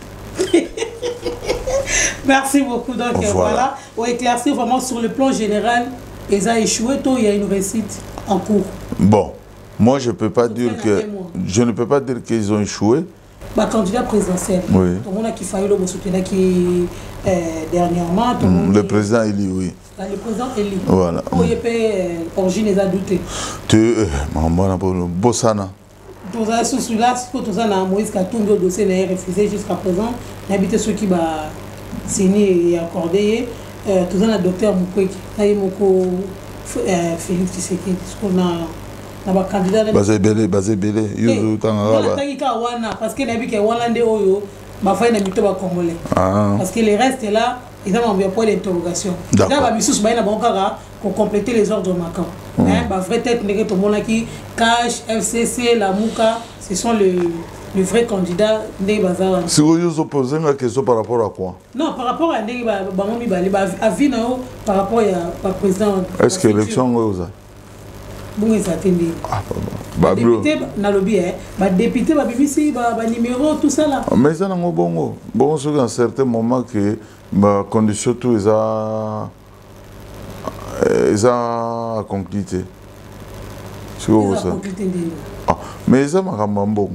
Merci beaucoup. Donc voilà, on éclaircir vraiment sur le plan général, ils ont échoué, il y a une réussite en cours. Bon, moi je peux pas dire que je ne peux pas dire qu'ils ont échoué. Bah candidat présidentiel. Oui. Tout le monde a qui failli le soutenir qui dernièrement. Le président Eli, oui. Le président Eli. Voilà. Il y a origine des douté. Tu maman Bossana. Tous ceux là, tous na Moïse Katumbi au dossier n'a refusé jusqu'à présent. N'habite ceux qui va signer et accorder. Tous na docteur Mukwege. Là il moko Félix Tshisekedi. Qu'on a ba candidat. Basé belé. Yo tanga. Parce que n'habite Walande oyo. Bah, il y a des Congolais. Parce que les restes là, ils ont un point d'interrogation. D'accord. Pour compléter les ordres marquants. La vraie tête, qui Cash, FCC, la Mouka, ce sont les vrais candidats des bazar. Si vous opposez une question par rapport à quoi? Non, par rapport à des par rapport à président. Est-ce que l'élection est aux bon, ils attendent. Bah, député, député, numéro, tout ça là. Mais ça n'a pas bon. Bon, c'est qu'à un certain moment que ma condition tout est à concluté. C'est quoi ça? Mais ça m'a bon.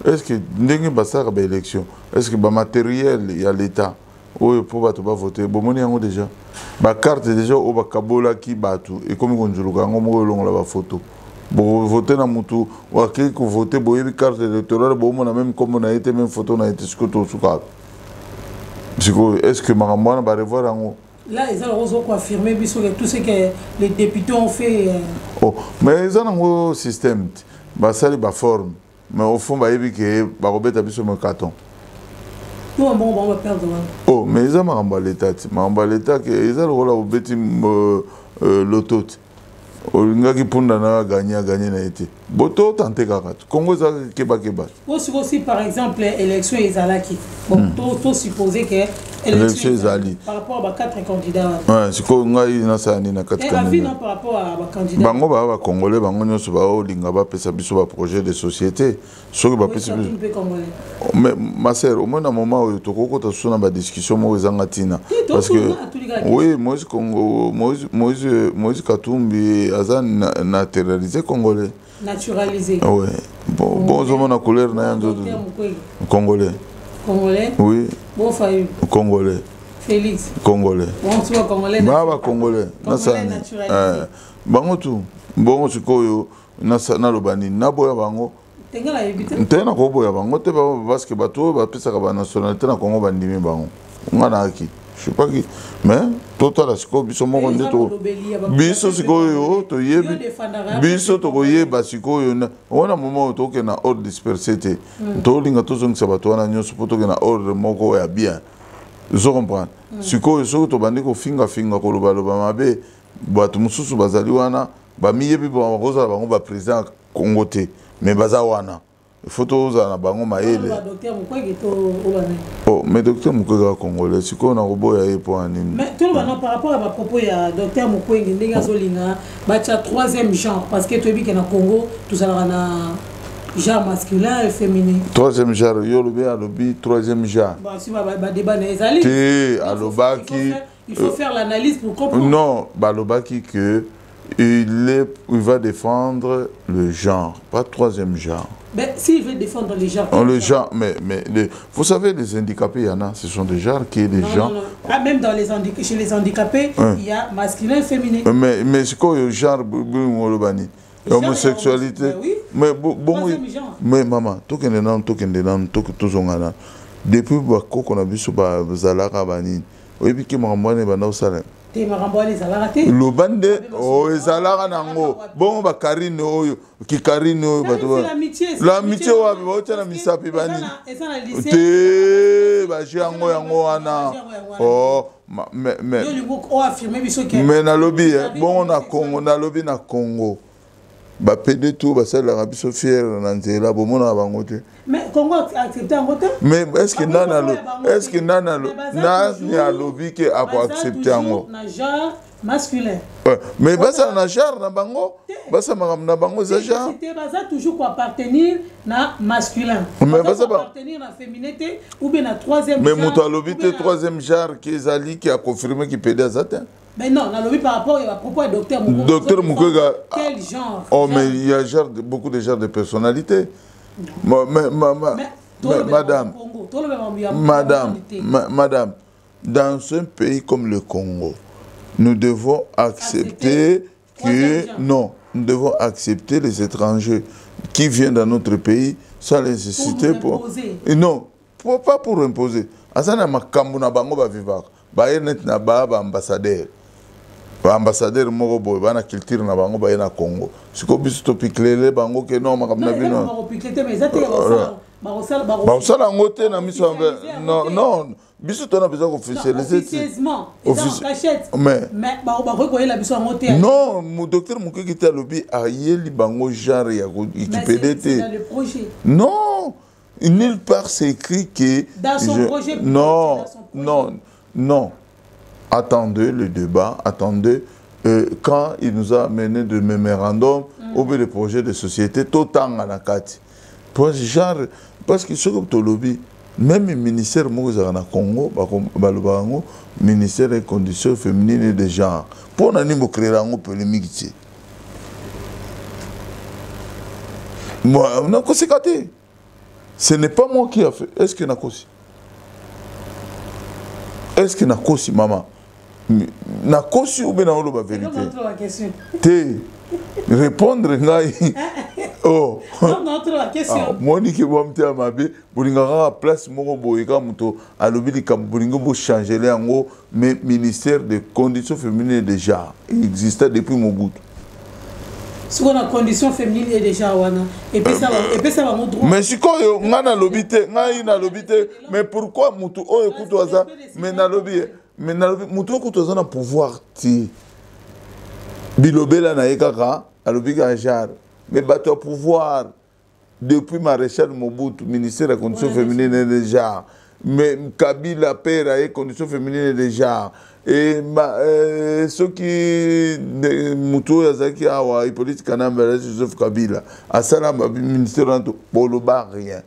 Est-ce que n'importe quoi ça élection? Est-ce que le matériel il y a l'État? Oui, pour voter. Bon, on y a déjà. Ma carte déjà au Bakabola qui battu et comme on joue la photo. Bon, voter dans Moutou, ou à qui voter, bon, il y a carte électorale, bon, on a même comme on a été, même photo, on a été ce que tu as. Est-ce que Maramouana va revoir en haut? Là, ils ont confirmé tout ce que les députés ont fait. Oh, mais ils ont un système, ça c'est la forme, mais au fond, il y a des gens qui carton. Nous, on va perdre. Oh, mais ils ont un l'État, ils ont l'auto. Olingaki punda na gagner na été. Boto tante kaka. Congo za keba. Aussi par exemple élection ezalaki. Bon, tout supposer que élection ezali. Par rapport à 4 candidats. Ouais, siko ngai na sani na 4 candidats. Et par rapport à candidats. Bango ba congolais bango nyoso ba olinga ba pesa biso ba projet de société. Soki ba pesa biso. Mais ma sœur, au moins à un moment où tokoko ta sona ba discussion mo ezanga tina parce que oui, Moïse Katumbi Azan naturalisé congolais. Naturalisé. Oui. Bon, on a couleur congolais. Congolais. Oui. Bon Fayou. Congolais. Félix. Congolais. Bon, tu vois congolais. Bah congolais. Naturalisé. Bango tout. Bon sikoyo na lobani na boya bango. Tengala yebite. Tena ko boya bango te parce que bato ba pesa ka ba nationalité na Congo bandimi bango. Ngana aki. Je sais pas qui, mais total asiko biso moko ndeto biso sikoyo to yebi biso to koyeba sikoyo na wana moment to ke na ordre dispersé te to linga to zongisa bato wana nyonso poto ke na ordre moko ya bien je comprends sikoyo so to bandi ko finga ko loba mabe bato mususu bazali wana ba miyebi ba koza bango ba président Congo te mais baza wana photo za bango maele. Oh, mais docteur Mukwege congolais, si qu'on a robo ya pour un. Mais tout le monde par rapport à ma propos ya docteur Mukwege ndenga zolinga, ba cha troisième genre parce que tu dis que na Congo tout ça na genre masculin et féminin. Troisième genre, yo lobi troisième genre. Bah si ba débat na ezali. Il faut faire l'analyse pour comprendre. Non, ba lobaki que il va défendre le genre, pas troisième genre. Mais s'il veut défendre les genres... mais vous savez, les handicapés, il y en a, ce sont des genres qui est des gens... Non. Ah, même chez les handicapés, il y a masculin et féminin. Mais c'est quoi le genre homosexualité? Mais mais maman, tout le monde, depuis qu'on a vu sur Zalaka Bani, et puis qui m'a envoyé dans le le bande oh ezalaka nango bon ba karine oyo ki karine oyo bato l'amitié wa ba misapi bani te ba jango yango wana oh mais na lobby bon na Congo ba pede tout ba sala biso fier na nzela bo mona bango te mais Congo accepter en côté mais est-ce que nana ni a lobby que a accepter en masculin mais basa na genre na bango basa na bango za genre c'était basa toujours pour appartenir na masculin mais basa appartenir na féminité ou bien na troisième mais moto a lobby te troisième genre qui ezali qui a confirmé qui pédé azata. Mais non, on a lobby par rapport à propos du docteur Mukwege. Docteur Mukwege. Quel genre? Oh, mais il y a beaucoup de genres de personnalités. Madame, dans un pays comme le Congo, nous devons accepter que... Non, nous devons accepter les étrangers qui viennent dans notre pays sans les nécessiter pour... Non, pas pour imposer. Asana makambu na bango ba vivaka. Ba net na ba ambassadeur. Ba ambassadeur moko boy ba na culture na bango ba na Congo. Siko biso to piklele bango ke non makambu na bino. Ba piklete mais ça te ba osala ngote na miso non non biso to na besoin officialiser officieusement mais ba rekoyela biso ngote. Non, mon docteur Mukiki Talobi a yeli bango genre ya équipé dans le projet. Non. Nulle part c'est écrit que... Dans son projet. Non, non, non. Attendez le débat, attendez. Quand il nous a amené de mémorandum au bout des projets de société, tout en anakati. Parce que ce que tu lobby, même le ministère Mouza Congo, le ministère des conditions féminines et de genre, pour nous créer une polémique. Moi, on a conséquenté. Ce n'est pas moi qui a fait. Est-ce que Nakosi? Est-ce que Nakosi, maman? Nakosi ou bien la vérité? Te répondre, oh. Non, la question. Moi, je suis à ma vie. Pour la place, je changer le ministère des conditions féminines déjà. Il existait depuis Mobutu. Sur la condition féminine est déjà wana et puis ça va mon droit. Mais si quoi ngana lobité ngana lobité mais pourquoi mutu o écoute ça mais na lobby mutu écoute ça na pouvoir ti bilobela na ekaka a lobby ka jar mais bato pouvoir depuis maréchal Mobutu ministère des conditions féminines déjà mais Kabila père a conditions féminines déjà. Et ceux qui Moutou Yazaki Awa, Hippolyte Kanamba, Joseph Kabila, à Salam, ministère de Poloba, rien.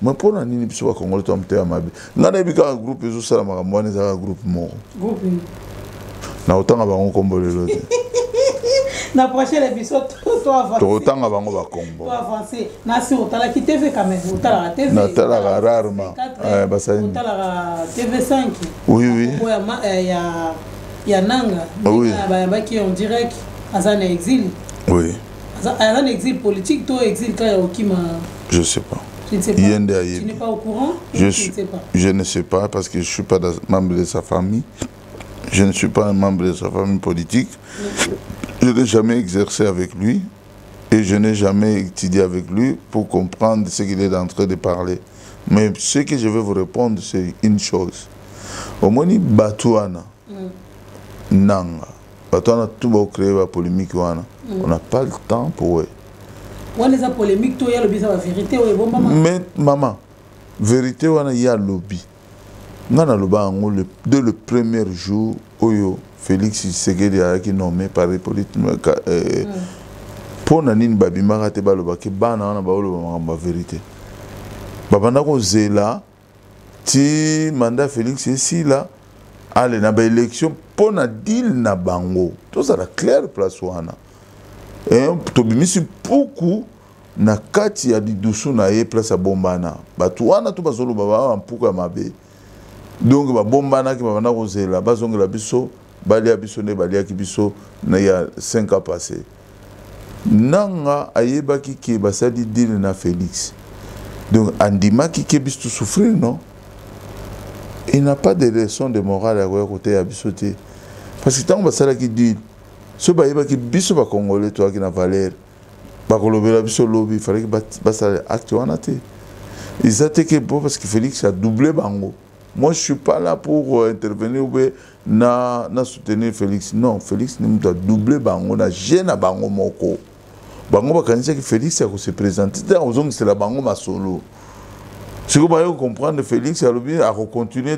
Mais pour la Nini Psoa Congolais, tu as un mabi. N'a pas eu un groupe, ils ont Salam, moi, ils ont un groupe mort. Groupe. N'a autant avant on combo le lot. Na prochaine émission, toi avancer. Autant avant on va combo. Toi avancer. Na si otala ki TV quand même, otala TV. Na tala rarement. Otala TV5. Oui oui. Il y a Nanga. Oui. Qui en direct à un exil. Oui. À un exil politique, toi exil quand il y a Okima. Je sais pas. Tu ne sais pas. Tu n'es pas au courant? Je ne sais pas parce que je ne suis pas membre de sa famille. Je ne suis pas un membre de sa famille politique. Je n'ai jamais exercé avec lui et je n'ai jamais étudié avec lui pour comprendre ce qu'il est en train de parler. Mais ce que je vais vous répondre, c'est une chose. Au moins, Batouana, Nanga, Batouana, tout va créer la polémique. On n'a pas le temps pour eux. On a polémique, il y a le bizarre, la vérité. Mais maman, vérité, il y a le lobby. Dès le premier jour, Félix Tshisekedi a été nommé par les politiques. Pour Nanine Babimara Tebaloba, qui bana la vérité. Babandako Zela, ti mandat Félix ici là, allez na élection pour na deal na bango. Tout ça la claire place wana. Et tobimisi beaucoup na kati ya didusu na ye place à bombana. Batu wana to bazolo baba ampuka mabe. Donc ba bombana ki babanda ko zela bazongela biso balia biso ne balia ki biso na ya 5 ans passé. Nanga ayebaki ki basali deal na Félix. Donc andima ki ke biso souffrir non. Il n'a pas de leçon de morale à côté à bisoté. Parce que tant basala ki deal ce bayebaki biso ba congolais toi qui na valeur. Ba kolobela biso lobby, il fallait que basala acte wana te. Ils étaient que bon parce que Félix a doublé bango. Moi, je ne suis pas là pour intervenir ou soutenir Félix. Non, Félix nous a doublé bango, na jeune bango moko. Bango ba kanisa que Félix a se présenter. C'est la bango ma solo. Ce que vous comprendre, Félix a continué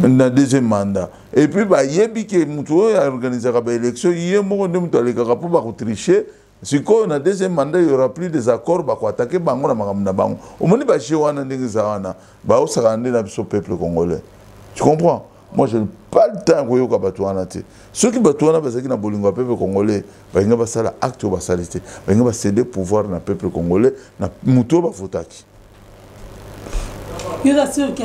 na deuxième mandat. Et puis bah yebi que muto a organisé la élection, hier mo ndem to le kaka pour ba tricher. Si on a deuxième mandat, il n'y aura plus des accords pour attaquer Bango na magamna bango. Au moins, bah chez wana ndenge zawana, bah on sera amené là sur peuple congolais. Tu comprends? Moi, je n'ai pas le temps de yoka batouana te. Ceux qui batouana parce qu'ils na bolingo peuple congolais, bah ils n'ont pas ça la acte ou basalité, bah ils n'ont pas céder pouvoir na peuple congolais, na muto ba fotaki. Il y a sûr que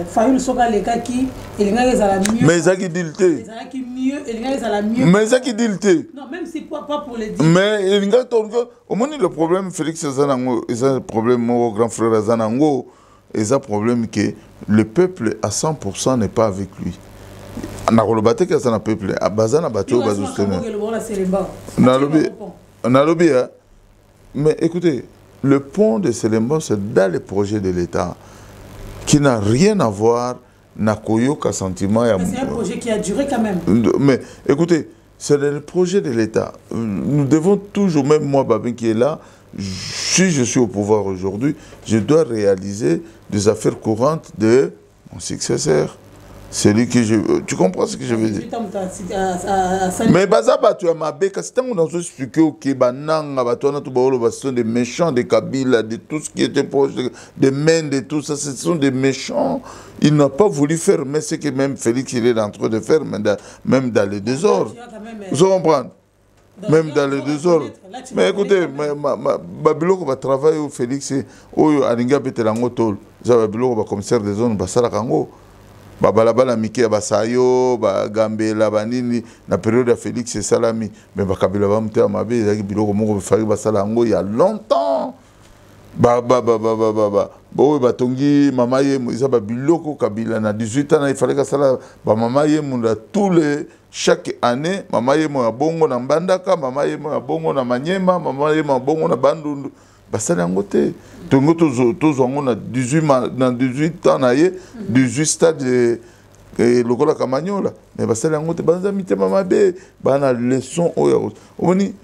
Fayoul Soka les cas qui et les gars ils la mieux. Mais ça qui dit le thé. Qui mieux et les gars ils la mieux. Mais ça qui dit le thé. Non, même si pas pour les dire. Mais les gars au moins le problème Félix Zanango, c'est un problème mon grand frère Zanango, c'est un problème que le peuple à 100% n'est pas avec lui. On a relobate que ça n'a peuple à Bazana bateau bazoustené. On a lobby. Mais écoutez, le pont de Selemba, c'est dans les projets de l'État qui n'a rien à voir avec sentiment. C'est un projet qui a duré quand même. Mais écoutez, c'est le projet de l'État. Nous devons toujours, même moi, Babin qui est là, si je suis au pouvoir aujourd'hui, je dois réaliser des affaires courantes de mon successeur. C'est lui que je... Tu comprends ce que je veux dire? Mais Bazaba, tu as ma béque. C'est un peu expliqué que Bananga, ce sont des méchants de Kabila, de tout ce qui était proche, de Mende, de tout ça. Ce sont des méchants. Il n'a pas voulu faire, mais ce que même Félix il est en train de faire, même dans le désordre. Vous comprenez? Même dans le désordre. Mais écoutez, Babylon va travailler au Félix, au Aninga Betelango Tol. Babylon va commissaire des zones, Basala Kango. Balabala Miki Basayo, Gambela Banini, la période de Félix et Salami, mais Bakabila Bamte Amabe, il y a Biloko Moko Fari Basalango il y a longtemps. Bo Batongi, Mamaye, Isaba Biloko Kabila, na 18 ans, il fallait que ça la Mamaye Munda tous les chaque année, Mamaye Mo Bongo na Mbandaka, Mamaye Mo Bongo na Manyema, Mamaye Mo Bongo na Bandundu. Basalango te. Tongo tous on a 18 ans, 18 stades de Lokola Kamagnola. Mais Basalango te Banzamite Mamabe, Bana leçon Oni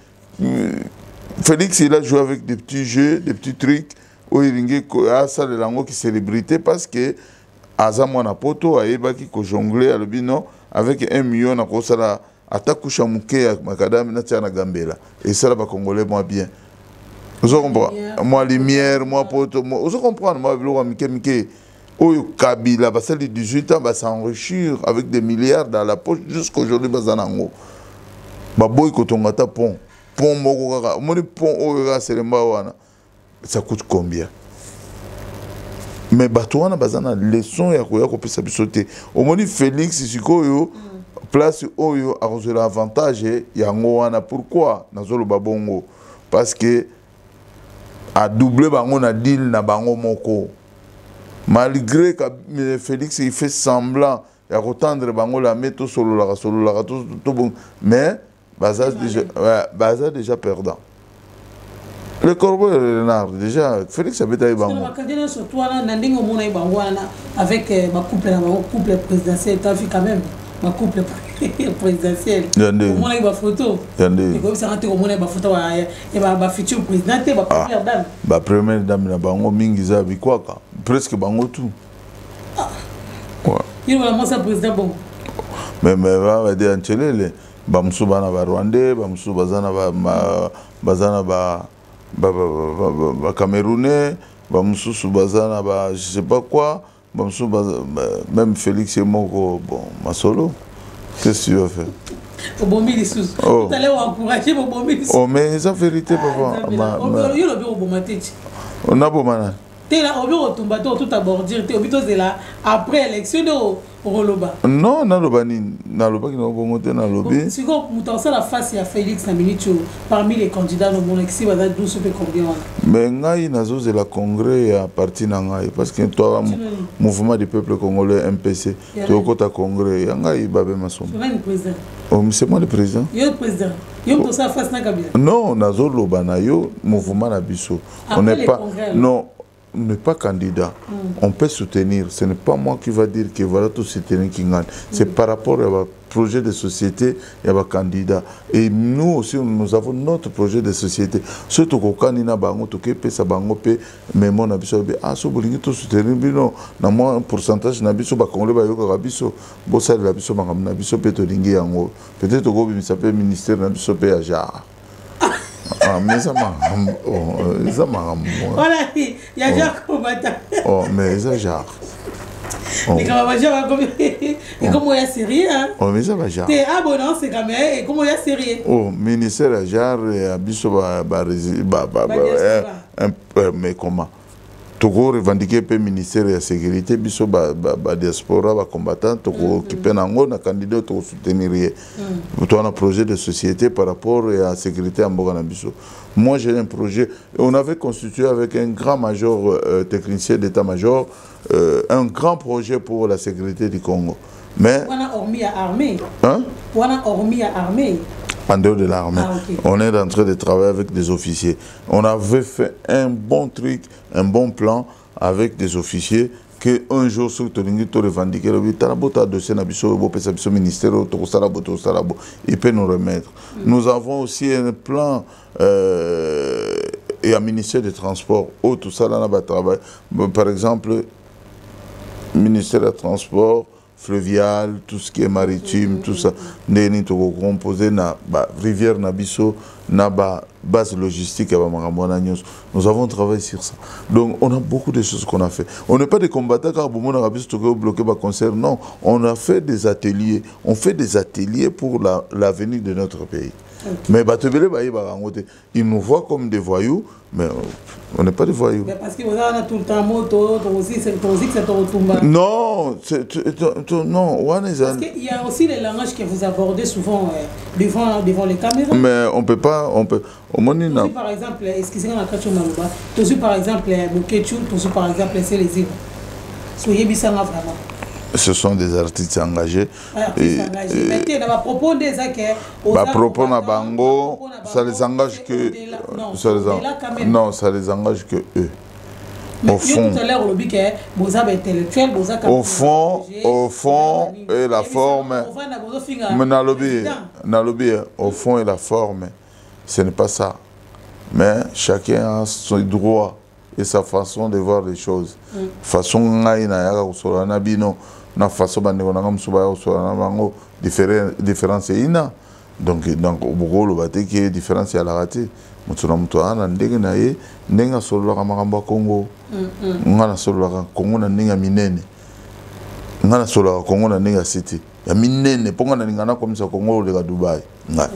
Félix il a joué avec des petits jeux, des petits trucs. Où il a ça de lango qui célébrité parce que Azamo na poto a ebaki ko jongler à l'obino avec 1 million na ko sala atakusha muke makadam na tia na Gambela. Et ça va congolais moi bien. Vous comprenez? Moi, lumière, moi, poto, vous comprenez? Moi, le Kabila, bah, celle de 18 ans, va s'enrichir avec des milliards dans la poche jusqu'à aujourd'hui. Bah, boy, quand on a ta pont, ça coûte combien? Mais Batouana, bazana leçon, ya koya kopé sa bisoté. Au moins, Félix, sikoyo, place oyo, a reçu l'avantage, yangoana. Pourquoi? Nazolo babongo. Parce que a doublé bango na deal na bango moko. Malgré que Félix il fait semblant de retendre bango la mettre solo la tout bon, mais Baza déjà perdant. Le corbeau et le renard déjà Félix avait été bango. Avec ma couple présidentiel, t'as vu quand même ma couple présidentielle. Au moins il y a photo. Et comme ça rentre au moins il y a photo et ma future présidente et ma première dame. Ma première dame na bango mingi za bikwaka presque bango tout. Il va moi ça président bon. Mais va dire Ancelele bamsu bana ba Rwandais, bamsu bazana ba Camerounais, bamsu bazana ba je sais pas quoi. Même Félix et Moko, bon, ma solo, qu'est-ce que tu vas faire? Bon, il est tout à l'heure, on encourager mon bon ministre. Oh, mais c'est la vérité, papa. On a beau mana. T'es là, au bureau, ton bateau, tout à bord, dire, t'es au bureau, c'est là, après l'élection, Roloba. Non, Nalobani, Naloba qui n'a pas monté dans le lobby. Si vous avez la face, il y a Félix Naminitio, parmi les candidats, nous avons ici, 12 combien. Mais Ngaï n'a pas la congrès à partir d'Angaï, parce que toi, mouvement du peuple congolais, MPC, tu es au côté congrès, Ngaï, Babé Masson. C'est moi le président. Il y a le président. Il y a sa face, non, Nazo Lobanayo, mouvement Nabiso. On n'est pas. Non. On n'est pas candidat. On peut soutenir. Ce n'est pas moi qui va dire que voilà tout soutenir qui gagne. C'est par rapport à projet de société et à un candidat. Et nous aussi, nous avons notre projet de société. Surtout quand on a bango, tout que pesa bango pe, mais mon abisso be ah so bolingi tout soutenir bino. Na moi un pourcentage na biso ba congolais ba yoka biso. Bo ça la biso ba na biso pe to lingi yango. Peut-être au gouvernement s'appelle ministère na biso pe à jar. Ah, mais ça m'a... ça m'a... Voilà, il y a déjà combattant. Oh, mais ça genre. Et comment il y a sérieux, hein? Oh, mais ça va genre. T'es abonné, c'est quand même, et comment il y a sérieux? Oh, ministère à genre, et à Bisso, mais comment? toko revendiquer le ministère de la sécurité biso ba diaspora ba combattant toko occuper nango na candidat toko soutenir un projet de société par rapport à la sécurité en Boga na biso. Moi j'ai un projet, on avait constitué avec un grand major technicien d'état-major un grand projet pour la sécurité du Congo. Mais on a hormis à armée. Hein? On a hormis à armée. En dehors de l'armée. Ah, okay. On est en train de travailler avec des officiers. On avait fait un bon truc, un bon plan avec des officiers que un jour, sur le revendiquer, il peut nous remettre. Nous avons aussi un plan et un ministère des Transports. Oh, tout ça, là, on travail. Par exemple, ministère des Transports, fluvial, tout ce qui est maritime, tout ça. Nous composé na rivière Nabiso, na base logistique. Nous avons travaillé sur ça. Donc on a beaucoup de choses qu'on a fait. On n'est pas des combattants car on a bloqué le concert. Non, on a fait des ateliers. On fait des ateliers pour l'avenir de notre pays. Okay. Mais ils nous voient comme des voyous, mais on n'est pas des voyous. Mais parce que vous avez tout le temps moto, non, non. Parce qu'il y a aussi les langages que vous abordez souvent devant les caméras. Mais on peut pas, on peut. Par exemple, excusez-moi, par exemple, Bokechu, par exemple, c'est les îles. Soyez bien vraiment. Ce sont des artistes engagés. Mais à propos des propos na bango, ça les engage que non, ça les engage que eux. Au fond, au fond et la forme. Mais au fond et la forme, ce n'est pas ça. Mais chacun a son droit et sa façon de voir les choses. Façon na façon bandeko na musuba na bango différence ina donc bugolo bateke différence ya la raté mutuna mutu ana ndenge na ye ndenga solo ka makambo Congo ngana solo ka Congo na ndenge minene ngana solo ka Congo na ndenge city ya minene ponga na ngana komisa Congo le ka Dubai nga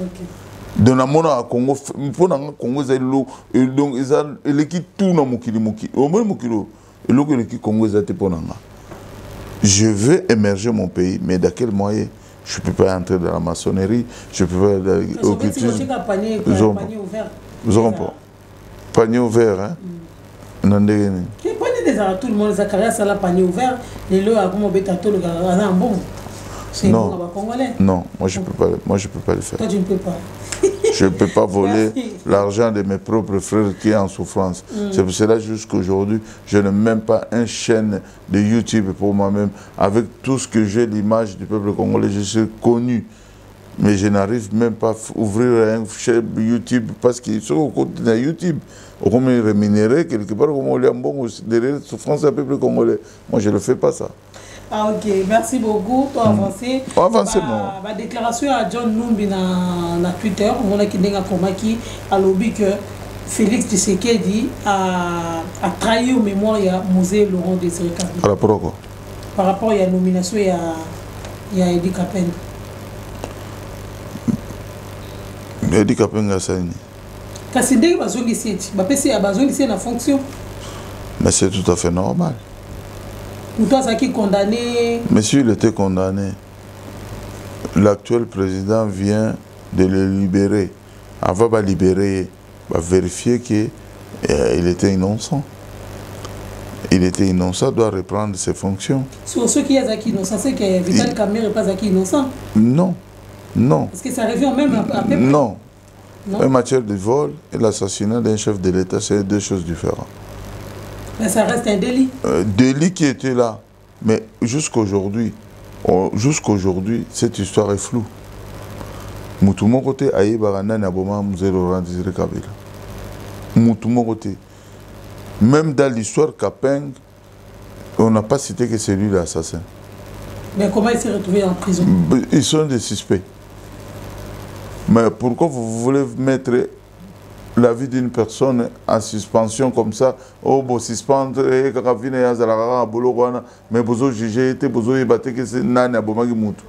donc na mona Congo mpona Congo za lo donc isa eleki tout na mukili au moins mukilo eloko eleki Congo za te pona nga. Je veux émerger mon pays, mais dans quel moyen? Je ne peux pas entrer dans la maçonnerie, je ne peux pas aller au cultisme. Vous avez pas panier ouvert, hein? Tout le monde a carrière sur la panier ouvert, les lois à comment bétato le gars bon. Non, non, moi je peux pas le faire. Toi tu ne peux pas. Je ne peux pas voler l'argent de mes propres frères qui est en souffrance. C'est pour cela jusqu'à aujourd'hui, je n'ai même pas une chaîne de YouTube pour moi-même. Avec tout ce que j'ai, l'image du peuple congolais, je suis connu. Mais je n'arrive même pas à ouvrir une chaîne YouTube parce qu'ils sont au côté de YouTube. On me rémunérer quelque part, on me bon derrière la souffrance du peuple congolais. Moi, je ne fais pas ça. Ah ok, merci beaucoup. Toi avancé. Avancé moi. Ma déclaration à John Numbi na Twitter, on a qui a lobby que Félix Tshisekedi a trahi au mémoire il y a Mosé Laurent Désiré Kabila. Par rapport à quoi? Par rapport à la nomination il y a Edi Kapenga. Edi Kapenga ça ni. Kasi ndenge bazongisi bapesi ya bazongisi na fonction. Mais c'est tout à fait normal. Ou toi, ça qui condamné? Monsieur, il était condamné. L'actuel président vient de le libérer. Avant de libérer, va vérifier qu'il était innocent. Il était innocent, doit reprendre ses fonctions. Sur ceux qui sont innocents, c'est que Vital Kamerhe n'est pas innocent? Non, non. Est-ce que ça revient même à peu près? Non. En matière de vol et l'assassinat d'un chef de l'État, c'est deux choses différentes. Mais ça reste un délit. Délit qui était là. Mais jusqu'aujourd'hui, cette histoire est floue. Moutoumon côté aïe barana n'aboma Mosé Laurent Désiré Kabila. Moutoumon côté. Même dans l'histoire Kapeng, on n'a pas cité que c'est lui l'assassin. Mais comment il s'est retrouvé en prison? Ils sont des suspects. Mais pourquoi vous voulez mettre la vie d'une personne en suspension comme ça? Oh, bon, suspendre, mais vous jugez, vous avez que c'est nani abomagi mutu.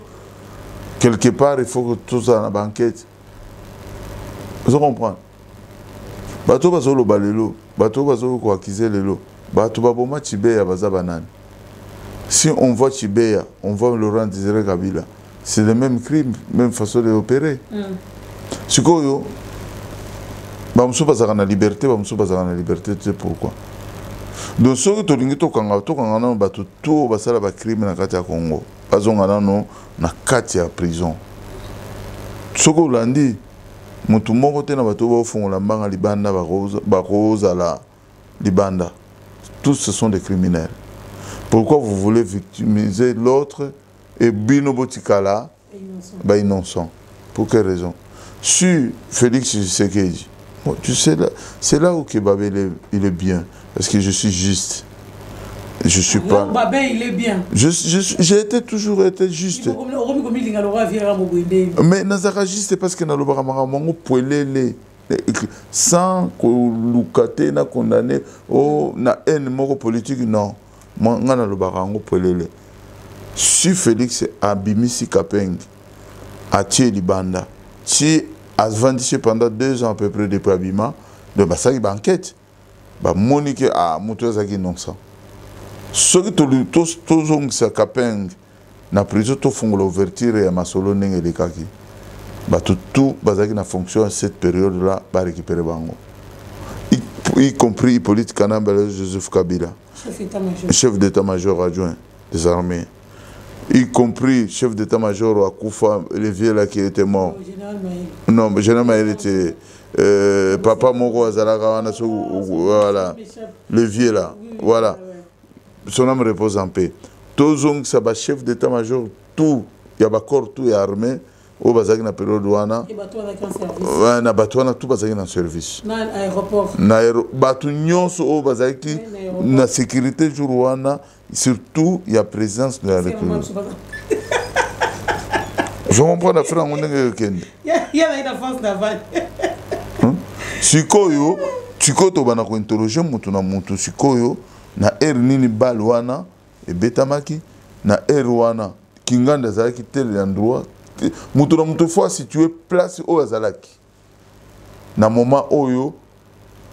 Quelque part, il faut que tout ça en banquette. Vous comprenez? Bateau bazo lo balelo, bateau bazo ko accuser lelo. bato baboma Chibeya baza banani. Si on voit Chibeya, on voit Laurent Désiré Kabila, c'est le même crime, même façon d'opérer. Sikoyo, bamusu bazaka na liberté, bamusu bazaka na liberté, tu sais pourquoi? Donc ce que tu dis to kanga na bato to basala ba crime na kati ya Congo, bazonga nano na kati ya prison. Ce que Hollandi, mutu moko te na bato ba ofungola mbanga libanda bakoza la libanda. Tous ce sont des criminels. Pourquoi vous voulez victimiser l'autre et Bino Botikala bah innocent? Pour quelle raison? Sur Félix Tshisekedi, bon, tu sais, c'est là où Kebabé il est bien. Parce que je suis juste. Je suis pas. Babé, il est bien. J'ai toujours été juste. Mais Nazara juste, c'est parce que dans le Baramaramo, poelele. Sans que na condamné ou na haine moro politique, non. Moi, je suis si Félix Abimisi Kapeng a tué Libanda, si a vendu pendant 2 ans à peu près depuis Abima, donc ça y est enquête. Monique a montré innocent. Ce que tous les Kapeng na prison tout font l'ouverture et à Masolo n'engé les kaki. Tout bazaki na fonction à cette période là va récupérer bango. Y compris Hippolyte Kanambele Joseph Kabila. Chef d'état-major adjoint des armées, y compris chef d'état-major à Koufa, le vieux là qui était mort. Non, mais général Maïl était papa Moko Azalaga, voilà, le vieux là, voilà. Son âme repose en paix. Tous les chef d'état-major, tout, il y a corps, tout est armé. Au bazaki na période wana na bato wana tout bazaki na service na aéroport na bato nyonso au bazaki na sécurité jour wana surtout il y a présence de la République. Je comprends la frère ngone kende ya na force navale sikoyo tikoto bana ko interroger mutu na mutu sikoyo na nini bal wana e betamaki na wana kinganda zaki tel endroit. Mutu na mutu fois situé place au Azalaki. Na moment oyo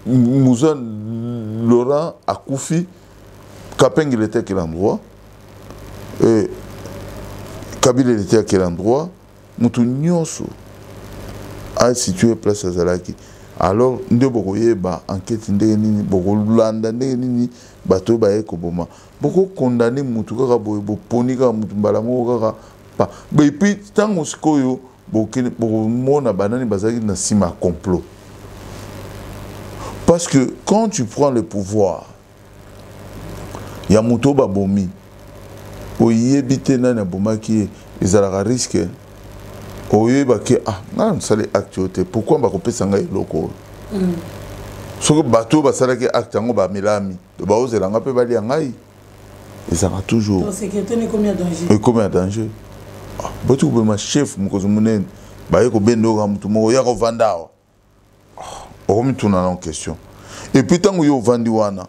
Moussa Laurent a Koufi, Kapeng il était à quel endroit? Et Kabila il était à quel endroit? Mutu nyonso a situé place Azalaki. Alors nde bokoye ba enquête ndenge nini bokolanda ndenge nini bato ba ekoboma. Boko condamner mutu kaka boye bo ponika mutu mbala moko kaka. Et puis, tant que vous avez complot. Parce que quand tu prends le pouvoir, il y a Mouto Babomi, il y a des qui ont risque. Il y a des actes. Pourquoi on peut faire des locaux? Ce que bateau va s'arrêter acte en bas milami. De bas aux élans peut balayer en aïe. Et ça va toujours. Donc sécurité n'est combien de danger? Combien de danger? Botu ma chef mukozo munene ba yeko bendo ga mutu mo ya ko vandawa o mi tuna en question et puis tant yo vandi wana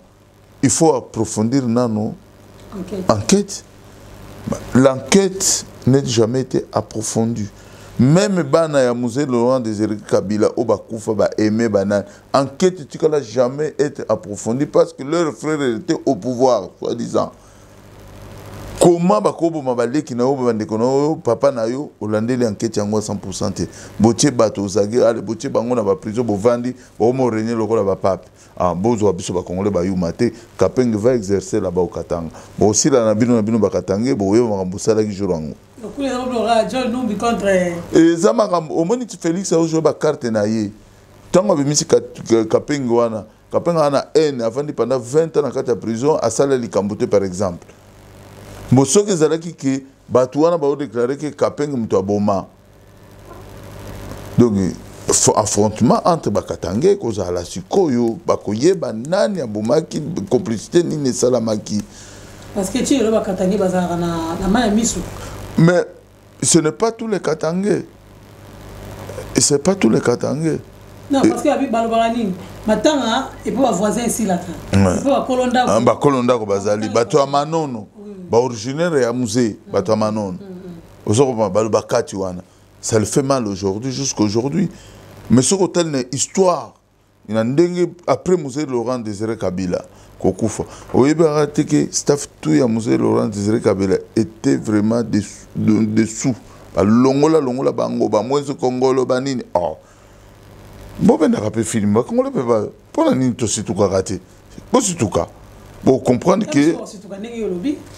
il faut approfondir nano enquête. L'enquête n'a jamais été approfondie. Même bana ya musée Laurent Désiré Kabila au bakufa ba aimé banan enquête tikala jamais été approfondie parce que leur frère était au pouvoir soi-disant. Comment bakobo mabaleki na yo bandeko na yo papa na yo olandeli enquête yango 100%. Botie bato zage ale botie bango na ba prison bovandi bo mo régner lokola ba pape. Ah bozo abiso ba congolais ba yumate Kapeng va exercer là-bas au Katanga. Bo aussi là na bino ba Katanga bo yo makambo sala ki jorango. Okule na radio nous bi contre et za makambo o moni Félix a joué ba carte na ye. Tango bimisi Kapeng wana Kapeng ana haine avandi pendant 20 ans na kati ya prison à sala likambote par exemple. Moso ke zalaki ke batuana ba déclarer que Kapeng muto aboma. Donc affrontement entre Bakatangé koza la sikoyo bakoyeba nani abomaki complicité ni salamaki. Parce que tu es le Bakatangé bazara na mayamisu. Mais ce n'est pas tous les Katangais. Et c'est pas tous les Katangais. Non, parce que avec Balobarani, maintenant, il peut avoir voisin ici là. Il peut avoir Kolonda. Ah, bah Kolonda ko bazali, bato amanono. Ba originaire ya musée, bato amanono. Aujourd'hui, Balobakati wana. Ça le fait mal aujourd'hui jusqu'à aujourd'hui. Mais ce hôtel n'est histoire. Il a ndenge après musée Laurent Désiré Kabila. kokufa. Oui, que staff tout ya Mzee Laurent Désiré Kabila était vraiment dessous. Longola bango ba mwezo kongolo banini. Oh. Bon ben rappel film ba kongolo pe ba pour la nini to situka raté. Bo situka. Bon comprendre que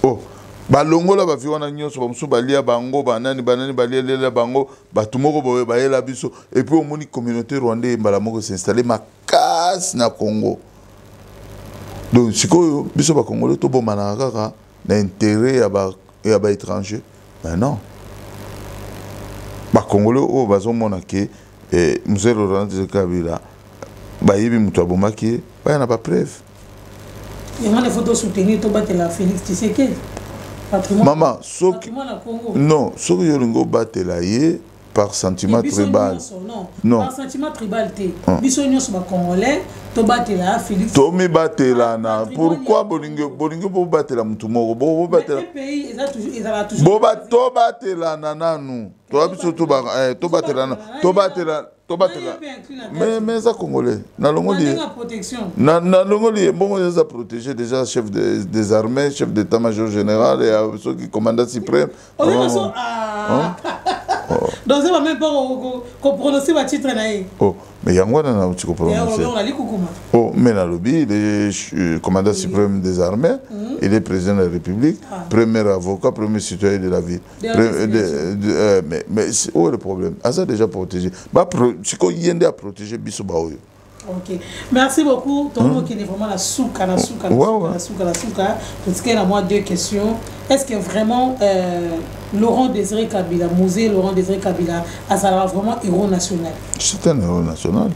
oh ba longola ba viwana nyonso ba musu balia bango banani balia lela bango ba tumoko boye ba yela biso et puis au moni communauté rwandais mbala moko s'installer ma casse na Congo. Donc sikoyo biso ba congolais to bomana kaka na intérêt ya ba étranger. Ben non. Ba congolais o bazomona ke Mzee Laurent Désiré Kabila ba yibi mutu abomaki ba na pas preuve. Et moi, il faut soutenir tout battre la Félix Tshisekedi. Maman, non, ce que je battre la par sentiment tribal. Non. Par sentiment tribal, bisogno sur congolais, to battre la Félix. To me battre la na. Pourquoi bolingo bo battre la mutumoko bo battre la. Pays ils ont toujours. Bo battre to battre la nana nous. To abiso to battre la to battre la. Mais ça congolais na longoli na longoli bon ça protéger déjà chef des armées, chef d'état-major général et ceux qui commandent suprême. Donc ça va même pas qu'on prononcer le titre naï. Oh mais yangwana na uti ko prononcer. Oh mais na lobby le commandant suprême des armées, il est président de la République, premier avocat, premier citoyen de la ville. Mais où est le problème? Ah ça déjà protégé. Bah si qu'on y a protéger biso ba oyo. Ok. Merci beaucoup. Ton mot qui est vraiment la souka. Parce qu'il y a moi deux questions. Est-ce que vraiment Laurent Désiré Kabila, Mzee Laurent Désiré Kabila, a vraiment héros national? C'est un héros national.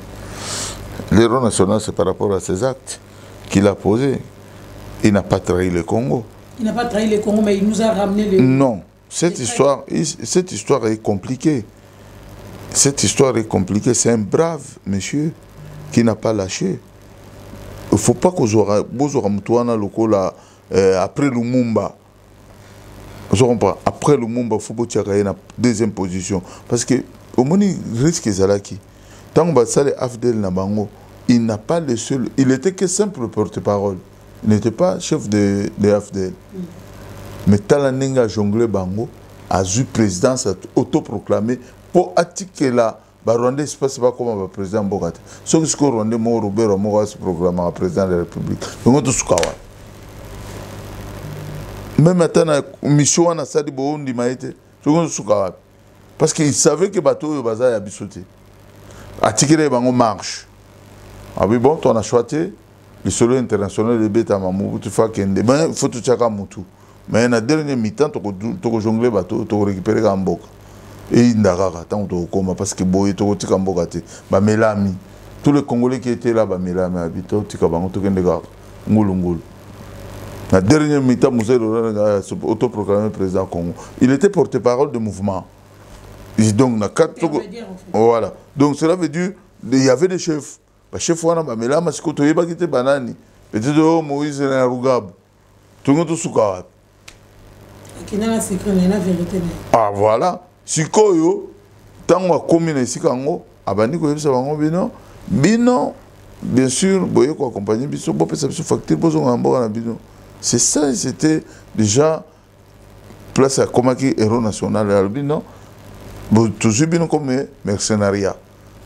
L'héros national, c'est par rapport à ses actes qu'il a posés. Il n'a pas trahi le Congo. Il n'a pas trahi le Congo, mais il nous a ramené le... Non. Cette histoire est compliquée. Cette histoire est compliquée. C'est un brave monsieur qui n'a pas lâché. Il ne faut pas que après Lumumba, après Lumumba, il faut que la deuxième position. Parce que au moins, il risque que tant que ça, Afdel Nabango, il n'a pas le seul. Il était que simple porte-parole. Il n'était pas chef de Afdel. Mais Talanenga jonglé Bango a eu présidence autoproclamée pour attiquer la. Rwanda, ce n'est pas comme le président Bogate. Ce que le Rwanda, Robert Moura, ce programme à président de la République. Même maintenant, mission à Sadi Bohundi Maïté, parce qu'il savait que bateau est basé à Bissoté. Attiquer Bango marche. Ah oui, bon, on a choisi le solo international de Beta Mamou, tu fais qu'il faut tout chaka Moutou. Mais dans la dernière mi-temps, tu as jonglé bateau, tu as récupéré Gamboka. Et il n'a pas de parce que Boye Togoti Kambogate, Bamelami. Tous les Congolais qui étaient là, Bamelami habitent, Tikabango, Tokendega, Ngulungul. La dernière mi-temps, Mzee Laurent autoproclamé président Congo. Il était porte-parole du mouvement. Et donc, voilà. Donc, cela veut dire qu'il y avait des chefs. Les chefs, Bamelami, parce que tu n'as pas Banani. Peut-être Moïse et Rougab. Tout le monde est sous Kawat. Ah, voilà. Sikoyo, tant que commune ici kango, abani ko yebisa bango bino, bien sûr, boye ko accompagner biso, bo pesa biso facture bozo ngamba na bino. C'est ça, c'était déjà place à Komaki héros national à bino. Bo toujours bino comme mercenariat.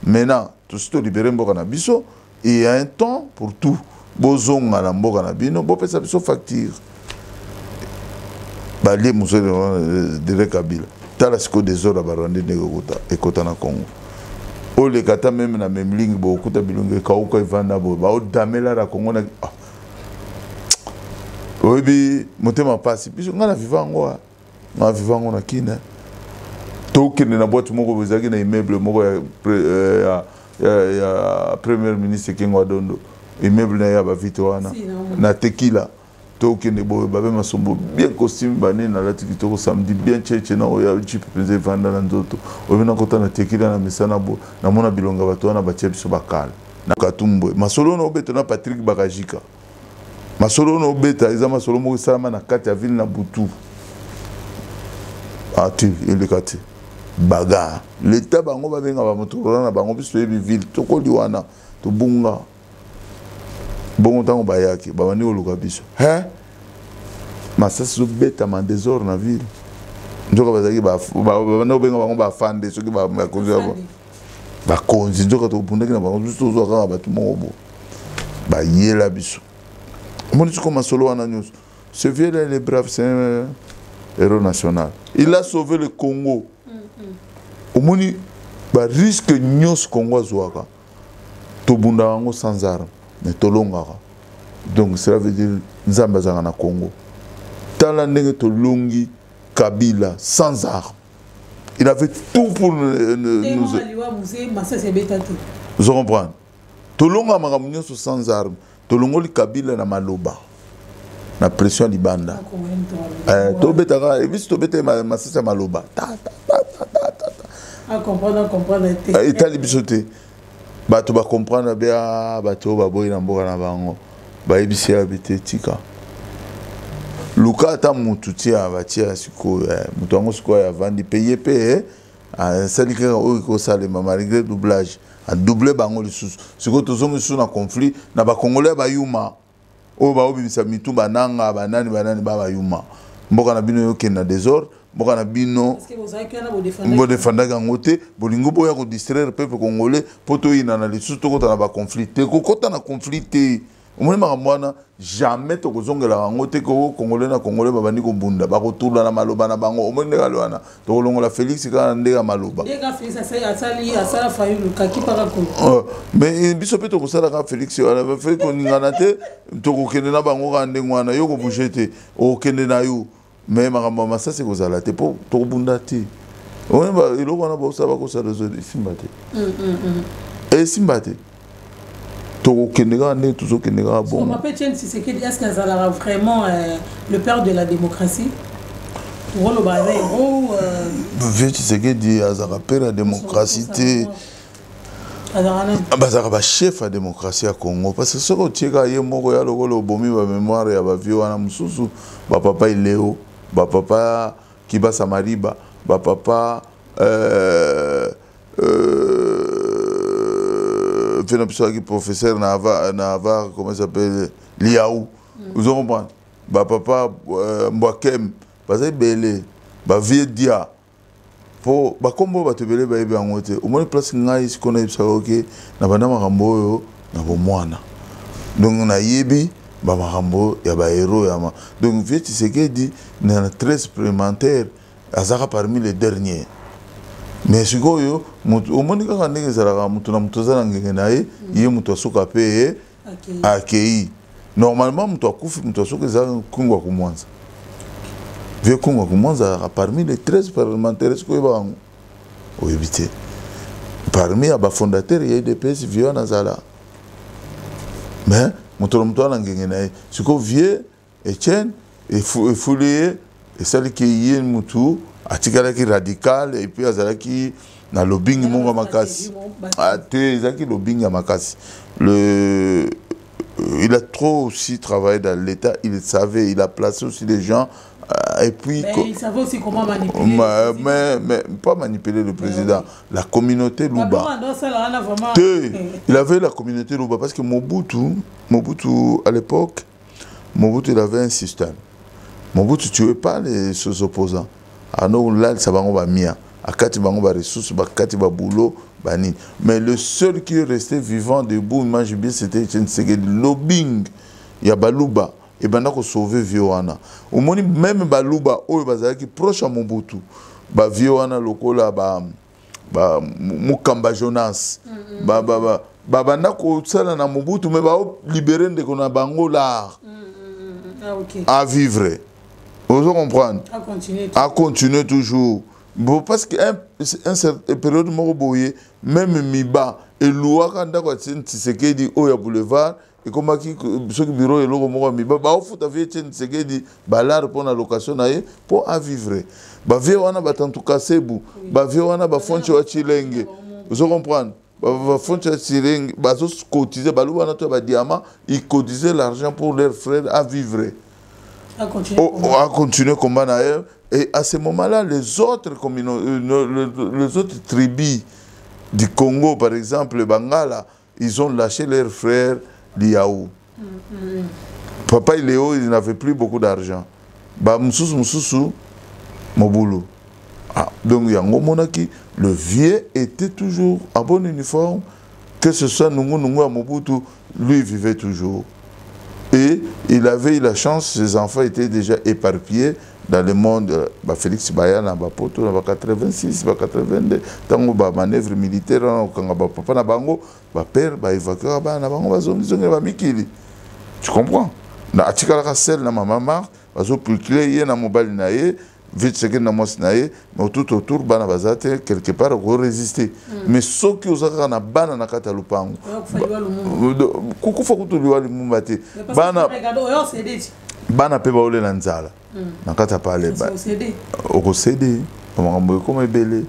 Maintenant, tout ce libéré mboka na biso, il y a un temps pour tout. Bozo ngala mboka na bino, bo pesa biso facture. Ba les Mzee Laurent Désiré Kabila. Talasco des ordres à Rwanda et Kotana Congo. O le kata même na même ligne beaucoup de bilongue kauka ivanda bo ba o damela la Congo na obi motema pasi biso ngana vivango na kina toke na boîte moko bezaki na immeuble moko ya premier ministre Kengo Dondo immeuble na ya ba vitwana na Tequila. Bien costume bané na la tikitoko samedi bien cheche na oya chip pese vanda na nzoto ovina kota na tekila na misana bo na mona bilonga bato na batie biso bakala na katumbo masolo no beto na Patrick Bakajika masolo no beta eza masolo mo salama na kati ya ville na Butu ati ile kati baga l'état bango ba benga ba moto na bango biso yebi ville tokoli wana to bunga bon temps bayaki babandi oluka biso hein masasi zo beta ma désordre na ville njoka bazaki ba no benga bango ba fande soki ba konzi ba konzi njoka to bundaki na bango juste zo ka ba tumobo ba yela biso mon tu comme solo wana news ce vieux là il est brave, c'est un héros national, il a sauvé le Congo au moni ba risque nyos Congo zoaka to bunda bango sans armes mais to longaka donc cela veut dire nzamba zanga na Congo tala ndenge to longi Kabila sans armes. Il avait tout pour nous. Vous comprenez? Tolonga makamnyo sans armes. Tolongo li Kabila na maloba. Na pression libanda. To betaka, et bis to bete masasa maloba. Ah comprendre. Itali bisote. Ba to ba comprendre ba ba to ba boy na mboka na bango. Ba ebisi ya bete tika. Luka ata mutu tia batia siko mutu ango siko ya vandi payer pe sali ke o ko sale malgré doublage a doubler bango lisusu siko tozongi su na conflit na ba congolais ba yuma o ba obimisa mitu bananga banani ba yuma mboka na bino yo kena désordre mboka na bino bo défendre gango te bolingo boya ko distraire peuple congolais poto ina na lisusu to kota na ba conflit te ko kota na conflit te. Omoni makamwana jamais to kozongela bango te ko congolais na congolais babandi ko bunda ba kotula na maloba na bango omoni ndeka lwana to longola Félix ka ndeka maloba ndeka Félix asala fayu kaki para ko mais biso pe to kosala ka Félix ala ba fait ko ngana te to ko kende na bango ka ndengwana yo ko bouger te o kende na yo mais makamwa masasi ko zala te po to bunda te omoni ba iloko na ba osaba ko sa réseau simba te simba te. Bon. On m'appelle Tien Tshisekedi, est-ce qu'elle sera vraiment le père de la démocratie? Vieux Tshisekedi, elle sera père de la démocratie. Elle sera chef de la démocratie à Congo. Parce que ce que tu as dit, il y a le mémoire, il y a le vieux, papa Léo, papa Kiba Samariba, papa. Professeur Navarre, comment il s'appelle, Liaou. Vous comprenez? Papa Mwakem, parce que Belé, Vieux Dia. Pour comment va te belé, baby en moté. Au moins, place ngai, si qu'on a eu ça, ok, n'a pas d'amarambo, n'a pas moana. Donc, on a yebi, bamarambo, y a ba héros, yama. Donc, Vieux Tshisekedi, il y a 13 supplémentaires, Azara parmi les derniers. Mais si vous au moins quand on est zara mutu na mutu zara ngenge nae ye mutu asuka pe akei normalement mutu akufi mutu asuka za kungwa kumwanza vieux kungwa kumwanza parmi les 13 parlementaires ko ba o éviter parmi aba fondateurs ya UDPS vieux na zala mais mutu na ngenge nae siko vieux Etienne et Foulier et celle qui est mutu atikala radical et puis azalaki na lobbying monga makasi ate ezaki lobbying makasi il a trop aussi travaillé dans l'état, il savait, il a placé aussi des gens et puis il savait aussi comment manipuler mais pas manipuler le président, la communauté Luba. Il avait la communauté Luba parce que Mobutu à l'époque Mobutu il avait un système. Mobutu tuait pas les opposants. Alors là, ça va mia. Akati bango ba ressources, ba kati ba boulot, bani. Mais le seul qui est resté vivant debout, imagine bien, c'était Tshisekedi. Lobbying, il y a Baluba et bana ko sauver Vioana. Au moins même Baluba, oh bazala qui proche à Mobutu, ba Vioana lokola ba Mukamba Jonas, bana ko sala na Mobutu, mais ba libérer de kona bango là à vivre. Vous comprenez? À continuer toujours. Bon, parce qu'une période de même Miba et Loua, quand on a dit oh ya boulevard, et comme ce bureau est là, Miba, bah, au foot, avait dit balar pour la location pour à vivre. Bah, vieux, on a battu Kasebu, bah, vieux, on a battu Foncho Chilenge. Vous comprenez? Bah, Foncho Chilenge, bah, ils cotisaient, bah, Loua, on a diamant, ils cotisaient l'argent pour leurs frères à vivre. À continuer comme ça. Et à ce moment-là, les autres tribus du Congo, par exemple, le Bangala, ils ont lâché leurs frères Liaou. Papa Léo, il n'avait plus beaucoup d'argent. Bah, Moussous, Moboulou. Ah, donc, il y a un moment qui le vieux était toujours en bon uniforme, que ce soit Nungu à Mobutu, lui vivait toujours. Et il avait eu la chance, ses enfants étaient déjà éparpillés dans le monde. Bah, Félix Bayan, en 86, 82, dans la manœuvre militaire, quand papa na bango, père, évacué, tu comprends? Na atikala sel na maman, bazo pulcler na mobile na ye, vite c'est que na mos na ye, mais tout autour bana bazate quelque part résister. Mais ceux qui osaka na bana na kata lupango. Kuku fa kutu liwa limumbate. Bana pe baole na nzala. Na kata pale ba. Oko cédé. Makambo comme ebele.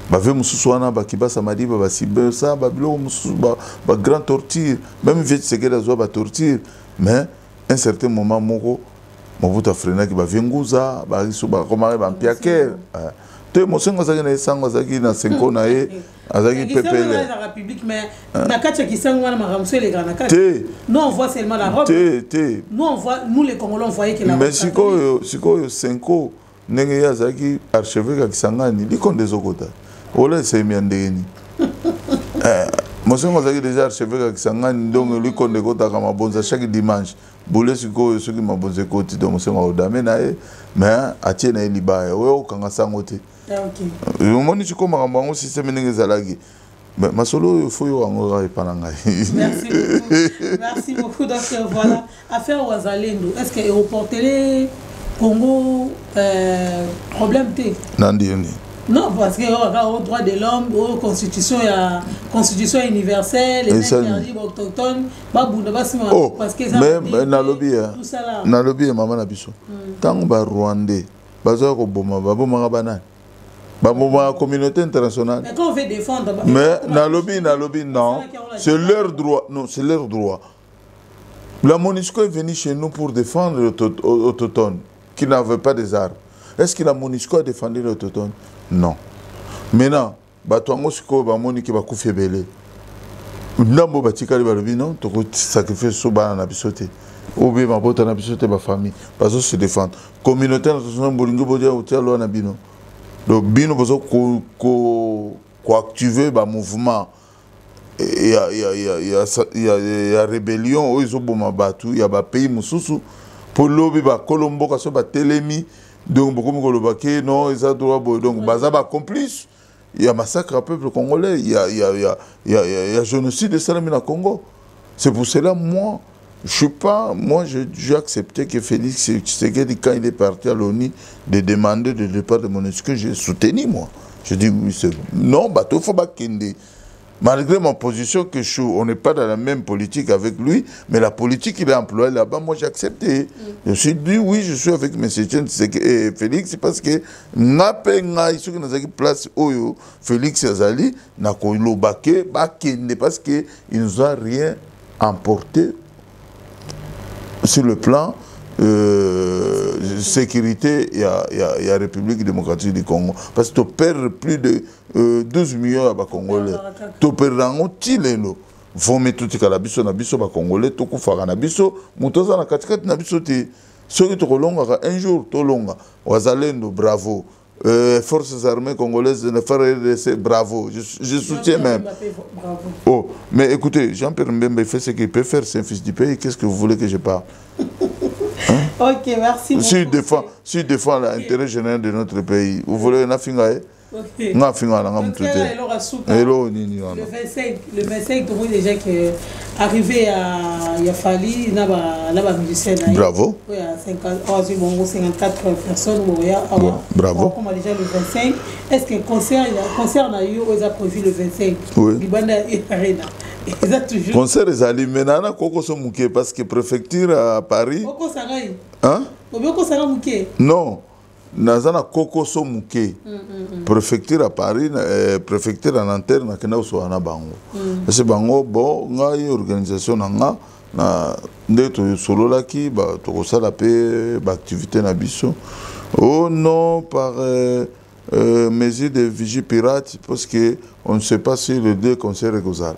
Ba ve mususu wana ba kibasa madiba ba sibesa ba bilo mususu ba grand torture. Même vite c'est que la zo ba torture, mais un certain moment moko Mobutu afrena ki ba venguza ba riso ba komare ba mpiaker te mosengo zaki na sango zaki na senko na ye azaki pepele la République mais na kacha kisango wana maramso les grands na kacha nous on voit seulement la robe nous on voit nous les Congolais on voyait que la robe mais siko senko ndenge ya zaki archevêque kisangani likonde zokota ola c'est miandeni Monsieur Mozaki déjà archevêque Kisangani, donc lui qu'on écoute à Kamabonza chaque dimanche. Boulé siko ceux qui m'abonze côté donc monsieur Maudame nae mais atie na liba o kanga sangote. OK. Le monde siko makambango système ndenge zalagi. Mais masolo faut yo angora epananga. Merci beaucoup donc voilà affaire Wazalendo. Est-ce que reporter Congo problème té? Nandi. Non, parce que au droit de l'homme, aux constitution universelle, les interdits autochtones, parce que mais na lobby maman na biso. Tant ba Rwandais, bazo ko boma bana. Ba boma communauté internationale. Mais quand on veut défendre mais na lobby non, c'est leur droit, non, c'est leur droit. La MONUSCO est venue chez nous pour défendre les autochtones qui n'avaient pas des armes. Est-ce que la MONUSCO a défendu les autochtones? Non. Maintenant, Batouango Siko Bamoni qui va couper belé. Nambo Batikali Balobi, non, tu peux sacrifier Soba na bisote. Ou bien ma bota na bisote ma famille. Parce que se défendre. Communauté nationale Bolingo Bodia ou Tialo na bino. Donc bino parce que activer ba mouvement. Il y a rébellion, ils ont bomba battu, il y a ba pays mususu pour lobby ba Colombo kaso ba Telemi. Donc, beaucoup de gens non, ils ont droit. Donc, Bazaba complice. Il y a massacre au peuple congolais. Il y a génocide de Salamina Congo. C'est pour cela, moi, je suis pas. Moi, j'ai accepté que Félix Tshisekedi, quand il est parti à l'ONU, de demander le départ de MONUSCO, j'ai soutenu, moi. Je dis, oui, non, bateau, faut pas qu'il. Malgré mon position que on n'est pas dans la même politique avec lui, mais la politique qu'il a employée là-bas, moi j'ai accepté. Je me suis dit oui, je suis avec M. Félix parce que place Félix Azali parce qu'il ne nous a rien emporté sur le plan sécurité, il y a République démocratique du Congo. Parce que tu perds plus de 12 millions à Congolais. Tu perds un tileno. Faut mettre tout à biso na biso ba Congolais, tout kufara na biso, mutoza na katikati na biso te. Ceux qui te longa un jour to longa. Wazalendo bravo. Forces armées congolaises de faire RDC, bravo. Je soutiens même. Oh, mais écoutez, Jean-Pierre Mbembe fait ce qu'il peut faire, c'est un fils du pays. Qu'est-ce que vous voulez que je parle? Ok, merci beaucoup. Si défend l'intérêt général de notre pays, vous voulez un affingaé? Le 25, tu vois déjà qu'arrivé à Yafali, là-bas, musicien. Bravo. Oui, à 54 personnes. Bravo. Comme déjà le 25. Est-ce que le concert a eu, ils ont prévu le 25? Oui. Toujours. Concert est allé maintenant, Koko Somouké, parce que préfecture à Paris. Koko Sarai. Hein? Koko Sarai Mouké. Non. Nazana Koko Somouké. Préfecture à Paris, préfecture à Nanterre, na kena usuana bango. C'est bango, bon, ngai organisation nanga, na ndeto solo laki, ba tokosala pe, ba activité na biso. Oh non, par mesure de vigie pirate, parce que on ne sait pas si le deux concerts est gozal.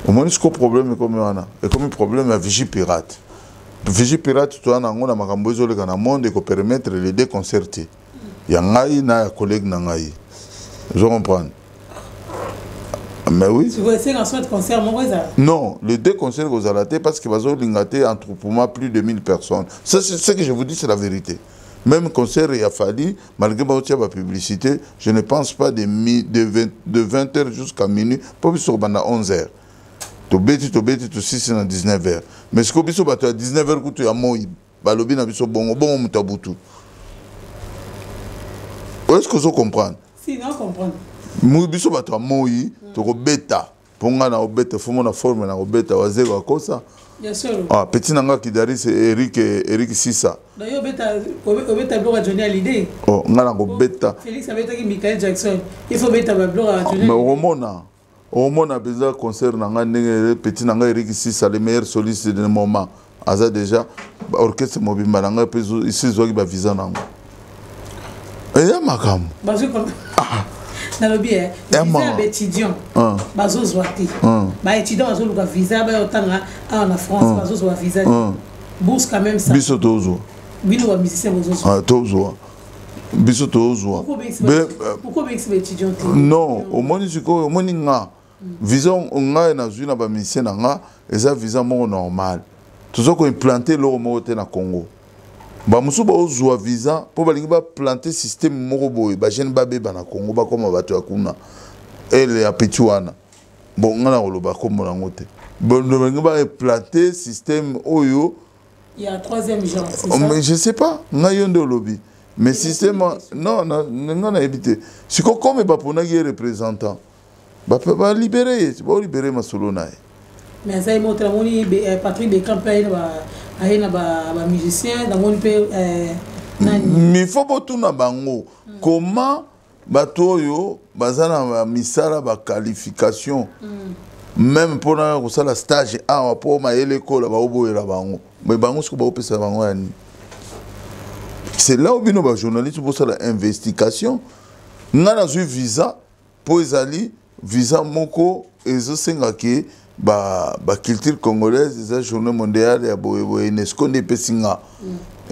Au moins, ce problème est comme on a. Et comme un problème à Vigie Pirate. Vigie Pirate, tu as un makambozo le monde et permettre les déconcerter. Il y a un collègue nangaï. Je comprends. Mais oui. Tu veux essayer en soit de concert, mon voisin? Non, les deux concerts aux alatés parce que vous avez entre pour moi plus de 1000 personnes. Ça, c'est ce que je vous dis, c'est la vérité. Même concert, il a fallu, malgré la publicité, je ne pense pas de 20h jusqu'à minuit, pas plus sur 11h. Tu bêtis, tu 6 à 19h. Mais ce que tu as à 19h, tu as moï, balobi na biso bon mutabutu. Est-ce que vous comprenez? Si, non, comprendre. Biso bato a moï, tu as bêta. Pour nga na obeta, il faut mon forme na obeta, wa zéro à cause ça. Bien sûr. Ah, petit nanga qui dari c'est Eric Sissa. D'ailleurs, obeta bloc à Johnny Hallyday. Oh, nga na obeta. Félix avait dit Michael Jackson. Il faut mettre bloc à Johnny. Mais au moins a besoin concert nanga petit nanga Eric Sissa, le meilleur soliste du moment. Aza déjà orchestre mobimba nanga pe ici zoki ba visa nanga. Et ya makam. Bazo comme na lobi visa étudiant. Bazo zoati. Ba étudiant bazo luka visa ba otanga en France bazo zo visa. Bourse quand même ça. Biso tozo. Bino wa musicien bazo. Ah tozo. Biso tozo. Pourquoi bien c'est étudiant? Non, au moins au moins nga. Visa nga na zuna ba musicien nga, eza visa mo normal. Tout ko implanter lo mo te na Congo. Ba musu ba ozwa visa po balingi ba planter système moko boy ba jeune ba beba na Congo ba koma bato akuna ele ya petiwana bon ngana koloba komo na ngote bon balingi ba planter système oyo il y a troisième genre c'est ça mais je sais pas nga yonde lobby mais système non ngana éviter siko comme ba pona qui représentant ba libérer ma solo na. Mais ça il montre moni Patrick de campagne ba musicien dans mon pays mais faut pas tout na bango comment bato yo bazana misala ba qualification même pour na ko sala stage a pour ma école ba oboyela bango mais bango ce ko ba opesa bango yani c'est là où bino ba journaliste pour sala investigation ngana zu visa pour ezali visa moko ezo senga ke ba culture congolaise eza journée mondiale ya boye UNESCO ne pesinga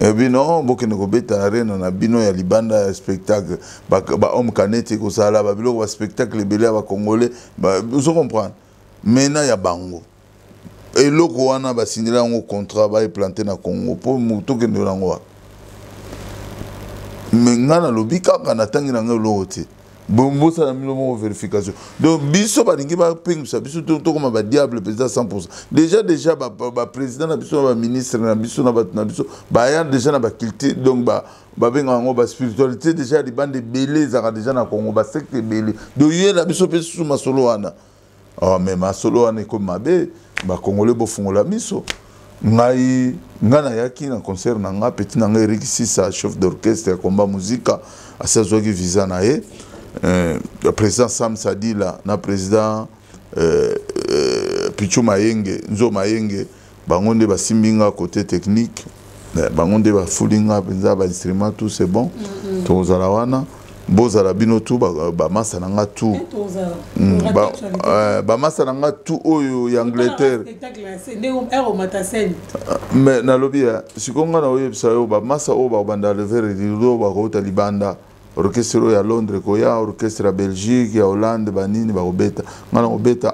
et bino bokene ko beta arena na bino ya libanda spectacle ba homme kanete ko sala ba bilo ba spectacle belé ba congolais ba vous comprenez maintenant ya bango et loko wana ba signer un contrat ba implanter na Congo pour muto ke ndango mais ngana lobika kana tangi na ngolote bon ça la vérification donc biso balingi ba pingisa biso to comme ba diable président 100% déjà ba président na biso ba ministre na biso na biso ba ya déjà na ba culture donc ba benga ngo ba spiritualité déjà les bandes belé za déjà na Congo ba secte belé donc yé la biso pe sous ma solo wana oh mais ma solo wana comme mabe ba congolais bo fungola miso ngai ngana yaki na concert na nga petit na nga Eric Sissa chef d'orchestre ya combat musique à sa zoki visa na ye. Le président Sam Sadi là, le président Pichu Mayenge, Nzo Mayenge, bangonde ba simbinga côté technique, bangonde ba fulinga penza ba instrument tout c'est bon. Tozala wana, bozala bino tout ba masa nanga tout. Ba masa nanga tout oyo ya Angleterre. Mais na lobby sikonga na oyo bisayo ba masa o ba banda lever dilo ba ko talibanda. Orchestre à Londres, orchestre à Belgique, à Hollande, Banini, Robeta. On a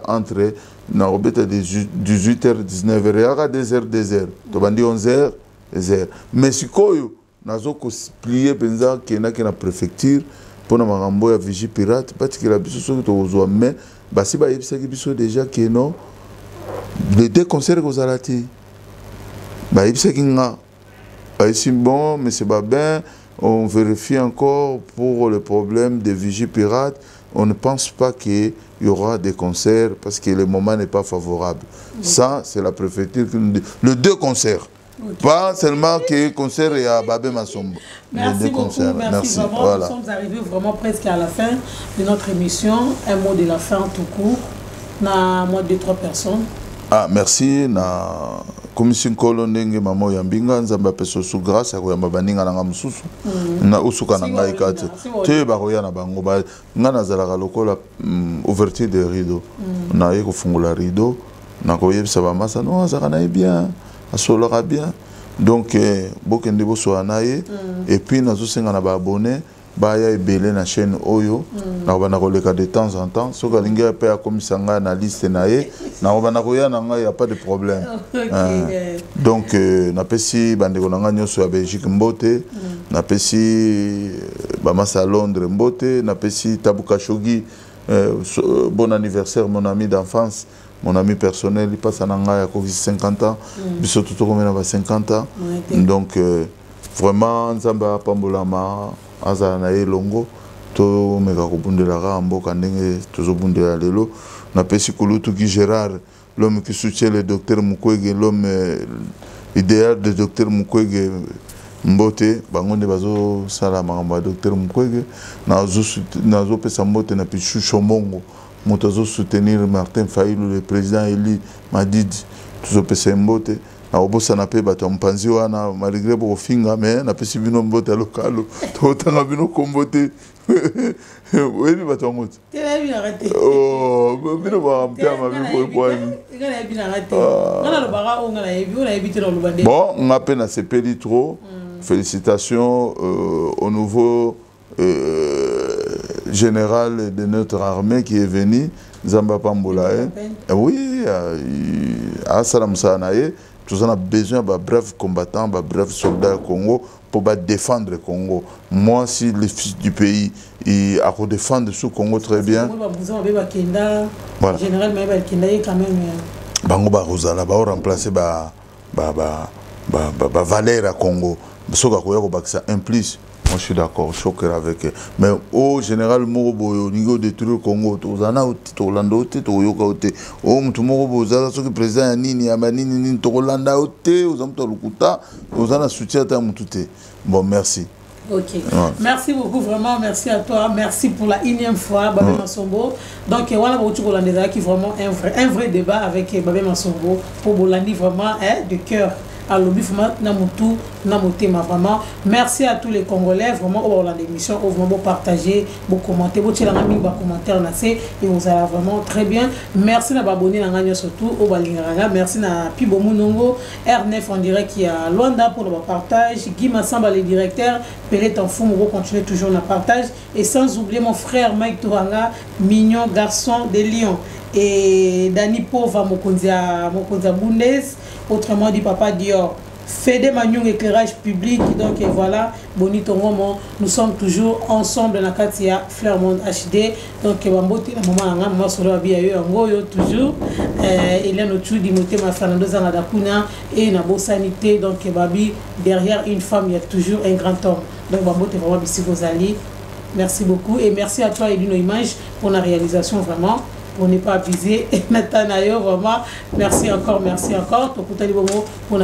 entre na Robeta de 18h, 19h, il y a 2h. Tu vas dire 11h, 10h. Mais si koyo, nazo ko plier penza kena na préfecture pour na makambo ya Vigie Pirate, parce que la biso so to ozo mais basi ba yebisa ki biso déjà que non les deux concerts ko zalati. Ba yebisa ki nga. Ba ici bon, mais c'est pas bien. On vérifie encore pour le problème des Vigie Pirates. On ne pense pas qu'il y aura des concerts parce que le moment n'est pas favorable. Ça, c'est la préfecture qui nous dit. Les deux concerts. Pas seulement que le concert est à Babé Massombo. Merci beaucoup. Merci vraiment. Voilà. Nous sommes arrivés vraiment presque à la fin de notre émission. Un mot de la fin tout court. Moi, 2-3 personnes. Ah, merci na commission kolo ndenge mamo ya mbinga nzamba peso su grâce ya koyamba baninga nanga mususu na usuka na ngai kate te ba koya na bango ba ngana zalaka lokola ouverture de rideau na ye kufungula rideau na koyebisa ba masa no azaka na bien asolaka bien donc bokende boso na ye et puis nazo senga na ba abonné baya ebele na chaîne oyo na bana koleka de temps en temps soka linga pe akomisa nga na liste na ye na bana koya na nga y a pas de problème donc na pesi bandeko na nga nyoso ya Belgique mbote na pesi ba masa Londres mbote na pesi Tabuka Shogi bon anniversaire mon ami d'enfance mon ami personnel il passe na nga ya ko 50 ans biso tout comme na 50 ans donc vraiment nzamba pambolama aza na elongo to meka kobundela ka mboka ndenge tozobundela lelo na pesi kulutu ki Gérard l'homme qui soutient le docteur Mukwege l'homme idéal de docteur Mukwege mbote bangonde bazo sala makambo docteur Mukwege na zo pesa mbote na pichu chomongo moto zo soutenir Martin Fayulu le président Eli Madidi tuzo pesa mbote na obosa na pe bato mpanzi wana malgré bo finga mais na pesi bino mbote lokalo to tanga bino kombote oui bato moto tele bina raté oh bino ba mpama bino boani ngana bina raté ngana lo baga o ngana yebi o na yebi telo lo bande bon ngape na sepeli trop félicitations au nouveau général de notre armée qui est venu Zamba Pambola oui à salam sanaye. Nous avons besoin de braves combattants, de braves soldats au Congo pour défendre le Congo. Moi, si les fils du pays à défendre ce Congo très bien. Voilà. Général Kenda est quand même. Bango ba Rosala ba remplacer Valère Congo. Soka koya ko bakisa un plus. Moi je suis d'accord, choqué avec eux. Mais au général Morobo au niveau de tout le Congo, tozana to Orlando te to yoka te. O mutu Morobo za soki président ya nini ya manini nini to Orlando te, ozamto lukuta, ozana soutien ta mutu te. Bon, merci. Ok. Ouais. Merci beaucoup, vraiment. Merci à toi. Merci pour la énième fois, Babé Massombo. Donc, voilà, Bolandi qui vraiment un vrai débat avec Babé Massombo pour Bolandi vraiment de cœur. À l'objet Namutu, Namutema vraiment. Merci à tous les Congolais vraiment au la l'émission, au vraiment partager, vous commenter, vous tirez un commentaire et vous allez vraiment très bien. Merci à abonner na surtout au Balingaraga. Merci à Pibo Munongo, R9 en direct qui a Luanda pour le partage, Guy Massamba le directeur, Pelé Tanfou, vous continuez toujours le partage et sans oublier mon frère Mike Touranga, mignon garçon de Lyon. Et Dani Pova Mokonza Bundes, autrement dit Papa Dior. Fede Magnon éclairage public, donc voilà, Bonito Roman, nous sommes toujours ensemble dans la Katia Fleurmont HD, donc Bambote, la maman solo bien eu toujours, il y a notre Dimothée Fernando Zanadakuna et Nabo Sanité, donc Babi, derrière une femme, il y a toujours un grand homme. Donc Bambote vraiment ici vos alliés. Merci beaucoup et merci à toi Edino Image pour la réalisation vraiment. Pour ne pas abuser. Nathanaël, vraiment, merci encore. Pour Pour